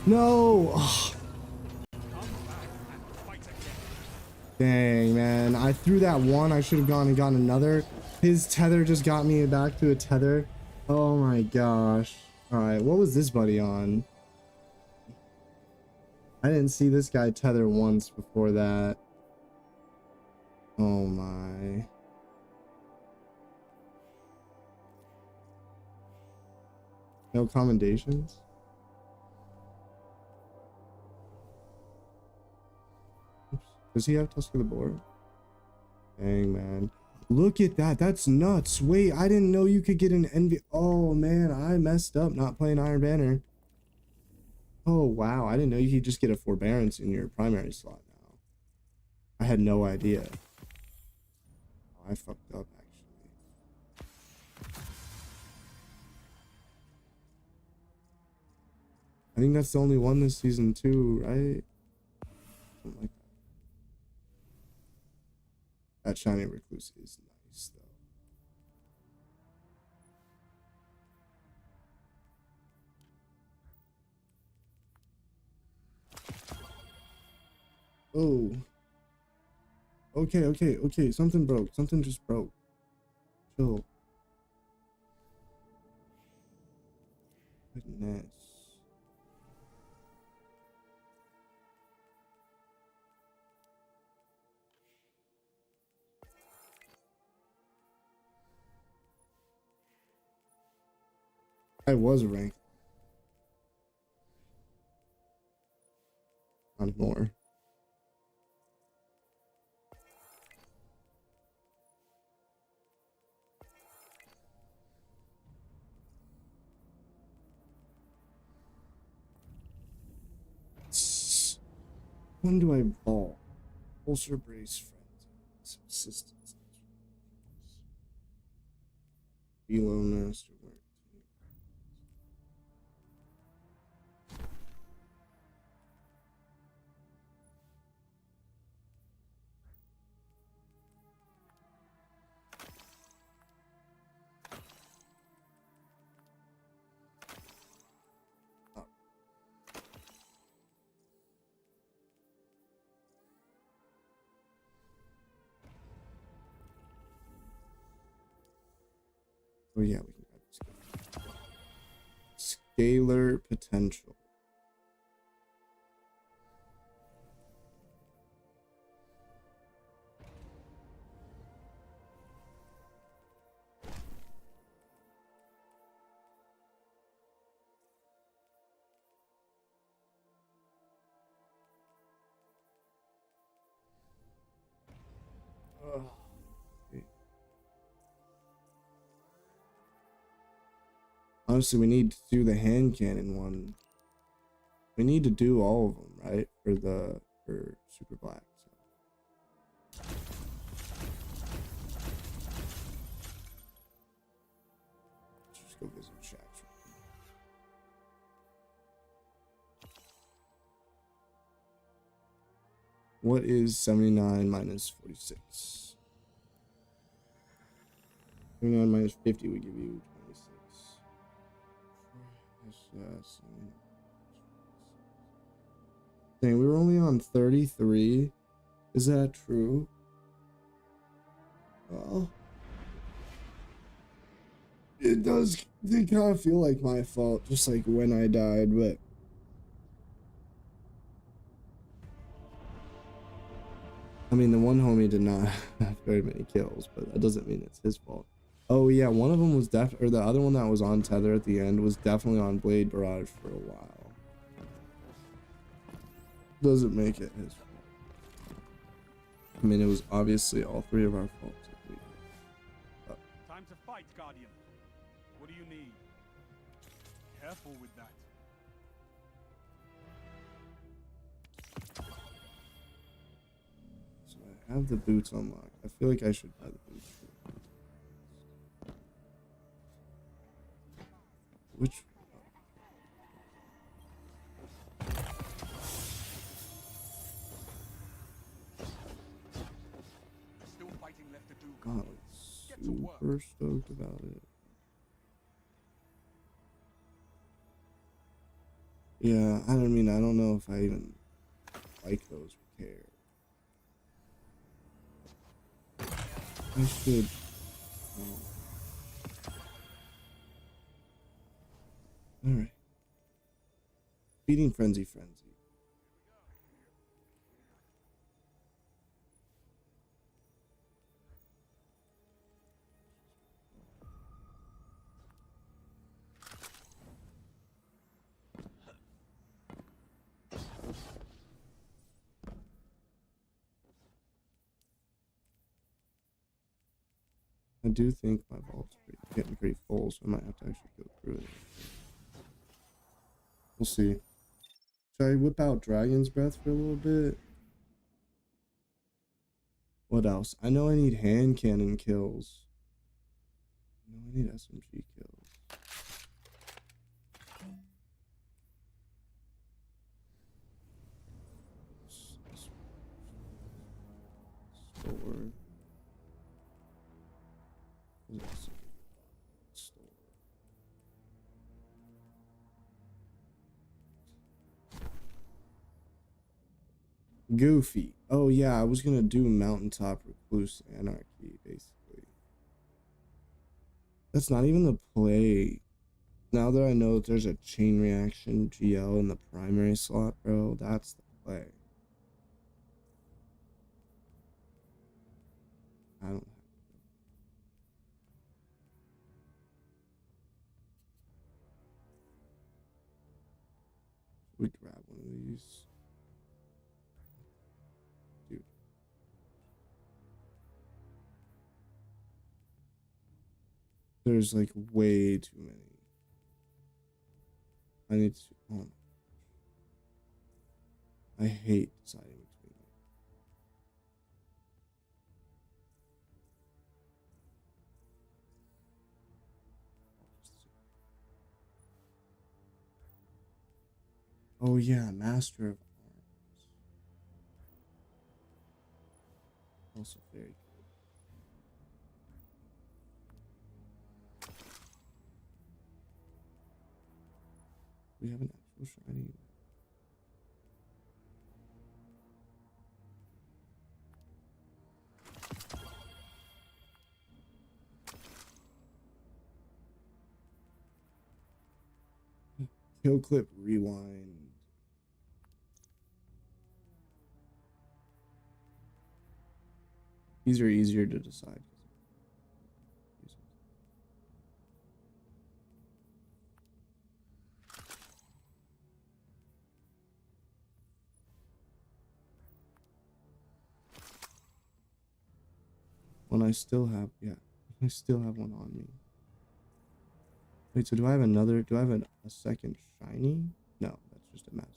No! Ugh. Dang, man. I threw that one. I should have gone and gotten another. His tether just got me back to a tether. Oh my gosh. Alright, what was this buddy on? I didn't see this guy tether once before that. Oh my. No commendations? Oops. Does he have Tusk of the Boar? Dang, man. Look at that. That's nuts. Wait, I didn't know you could get an envy. Oh, man. I messed up not playing Iron Banner. Oh, wow. I didn't know you could just get a Forbearance in your primary slot now. I had no idea. Oh, I fucked up, actually. I think that's the only one this season, too, right? Something like that. That Shiny Recluse is nice, though. Oh. Okay. Something broke. Something just broke. Chill. Goodness. I was ranked. Not anymore. When do I vault? Ulcer brace friends. Subsistence. Elo master work. Oh yeah, we can grab this. Scalar potential. Okay. Honestly, we need to do the hand cannon one. We need to do all of them, right? For Super Black. So. Let's just go visit Shax. What is 79 minus 46? 79 minus 50 would give you 26. Yes. Dang, we were only on 33. Is that true? Well, it does. They kind of feel like my fault, just like when I died, but. I mean, the one homie did not have very many kills, but that doesn't mean it's his fault. Oh yeah, one of them was or the other one that was on Tether at the end was definitely on Blade Barrage for a while. Doesn't make it his fault. I mean, it was obviously all three of our faults. Time to fight, Guardian. What do you need? Careful with that. So I have the boots unlocked. I feel like I should buy the boots. Which? Still fighting left to do. God, I'm super stoked about it. Yeah, I don't know if I even like those or care. I should. Alright. Feeding Frenzy. I do think my vault's getting pretty full, so I might have to actually go through it. We'll see. Should I whip out Dragon's Breath for a little bit? What else? I know I need hand cannon kills. I know I need SMG kills. Sword. Goofy. Oh yeah, I was gonna do Mountaintop Recluse Anarchy, basically. That's not even the play. Now that I know that there's a chain reaction GL in the primary slot, bro, that's the play. I don't have it. Should we grab one of these? There's like way too many. I need to. Oh my. I hate deciding between them. Oh yeah, Master of Arms. Also very good. We have an actual shiny. Kill clip rewind. These are easier to decide. When I still have, yeah, I still have one on me. Wait, so do I have another? Do I have a second shiny? No, that's just a master.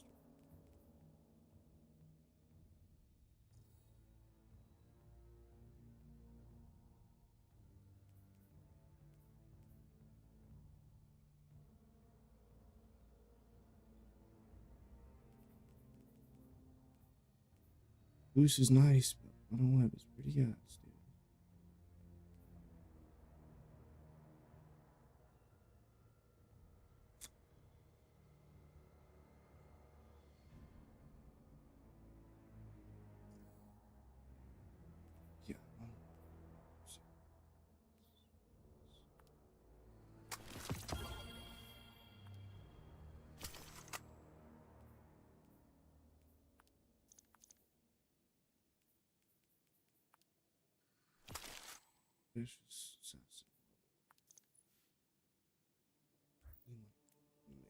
Boost is nice, but I don't know if it's pretty good. Yeah. Vicious assassin.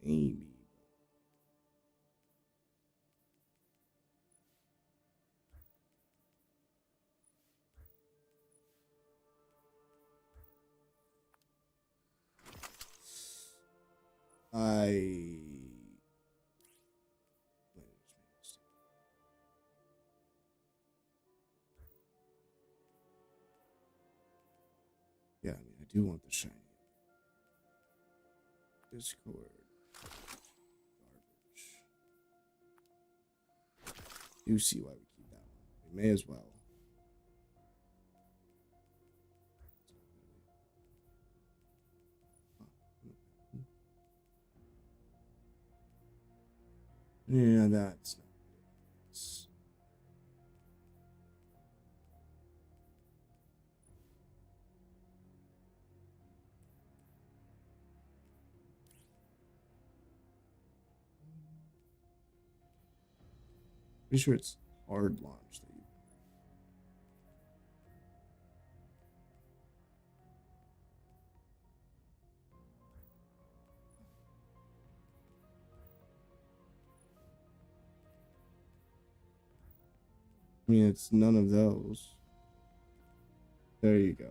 Maybe. Yeah, I mean, I do want the shiny. Discord. Garbage. Do see why we keep that one. We may as well. Yeah, that's not nice. Pretty sure it's hard launch that you. I mean, it's none of those. There you go.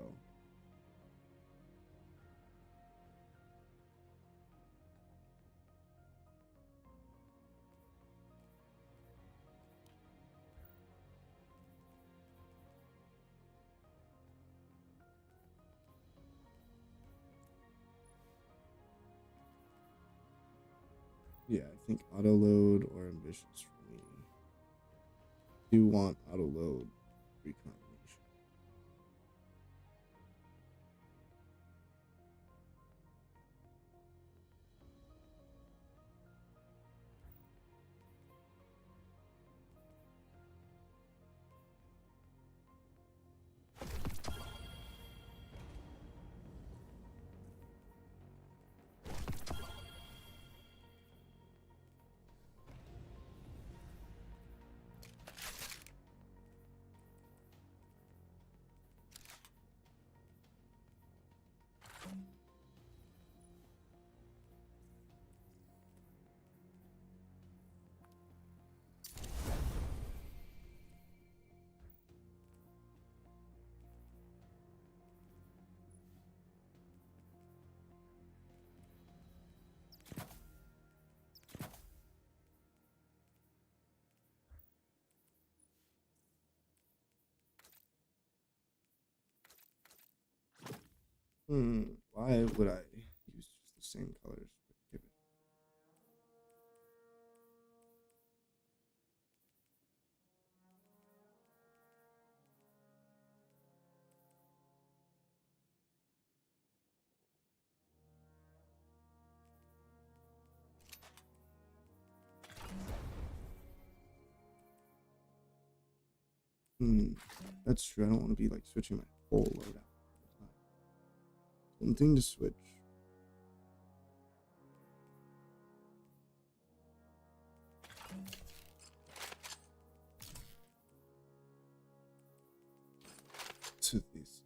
Yeah, I think auto load or ambitious for me. Do want auto load recombination. Why would I use just the same colors? Give it. That's true. I don't want to be like switching my whole loadout. One thing to switch. To these.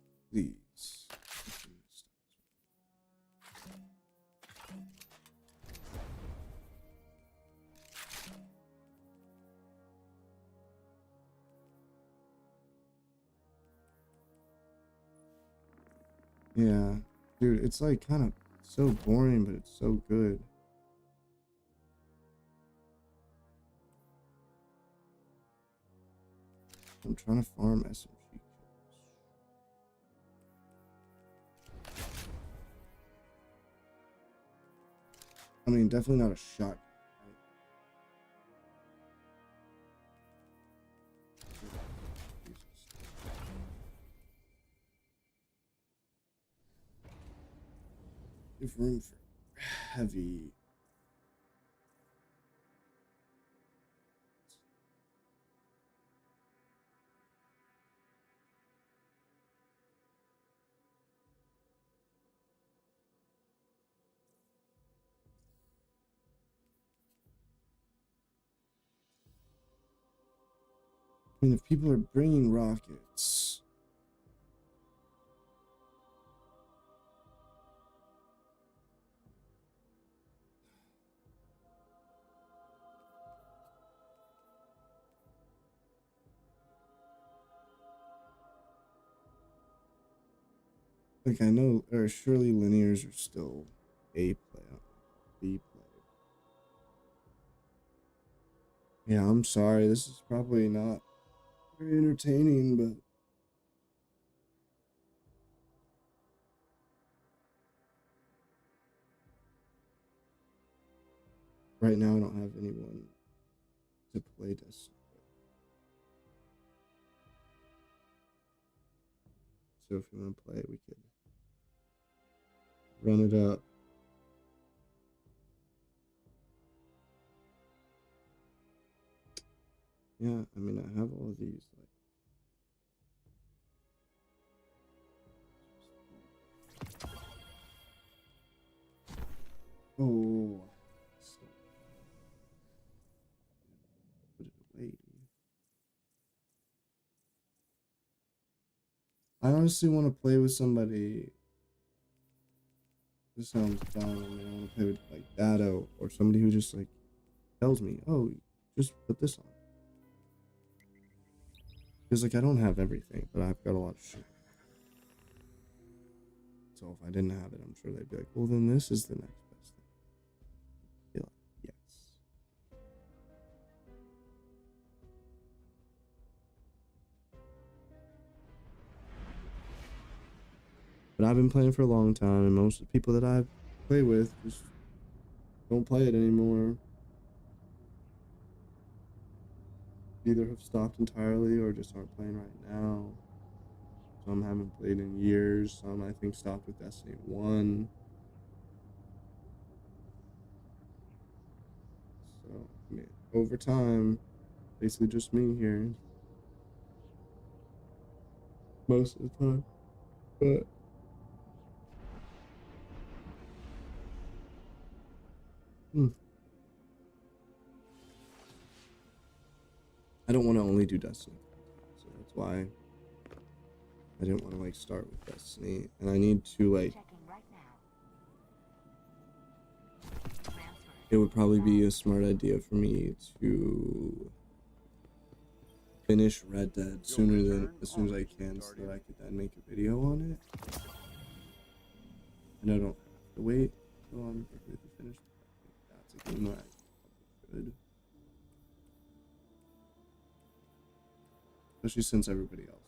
Yeah, dude, it's like kind of so boring, but it's so good. I'm trying to farm SMG kills. I mean, definitely not a shotgun. Give room for heavy. I mean, if people are bringing rockets. Like, I know, or surely linears are still A play, B play. Yeah, I'm sorry, this is probably not very entertaining, but right now I don't have anyone to play Destiny with. So if you want to play it, we could run it up. Yeah, I mean, I have all of these, like, oh, put it away. I honestly want to play with somebody. This sounds dumb. I mean, I want to play with like Dado or somebody who just like tells me, "Oh, just put this on." Because like I don't have everything, but I've got a lot of shit. So if I didn't have it, I'm sure they'd be like, "Well, then this is the next best thing." Be like, yes. But I've been playing for a long time, and most of the people that I play with just don't play it anymore. Either have stopped entirely or just aren't playing right now. Some haven't played in years. Some, I think, stopped with Destiny 1. So, I mean, over time, basically just me here. Most of the time. But I don't want to only do Destiny. So that's why I didn't want to like start with Destiny. And I need to like, it would probably be a smart idea for me to finish Red Dead as soon as I can, so that I could then make a video on it. And I don't have to wait until I'm completely finished. That's a game that I probably should. Especially since everybody else.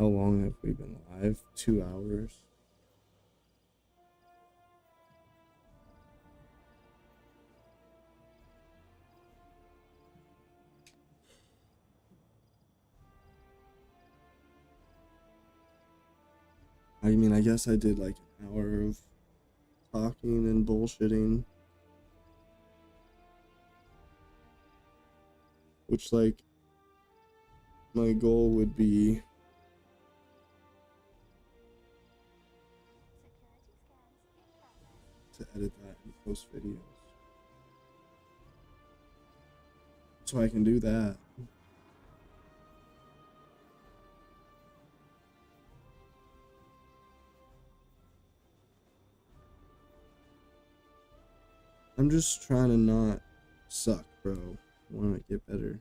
long have we been live? 2 hours. I mean, I guess I did like an hour of talking and bullshitting. Which, like, my goal would be to edit that and post videos. So I can do that. I'm just trying to not suck, bro. I want to get better.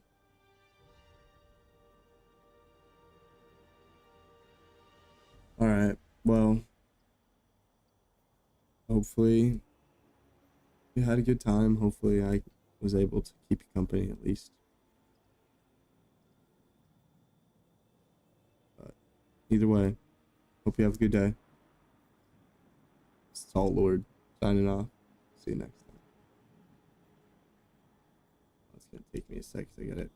Alright, well, hopefully you had a good time. Hopefully I was able to keep you company at least. But either way, hope you have a good day. Salt Lord signing off. See you next time. It's gonna take me a sec 'cause I gotta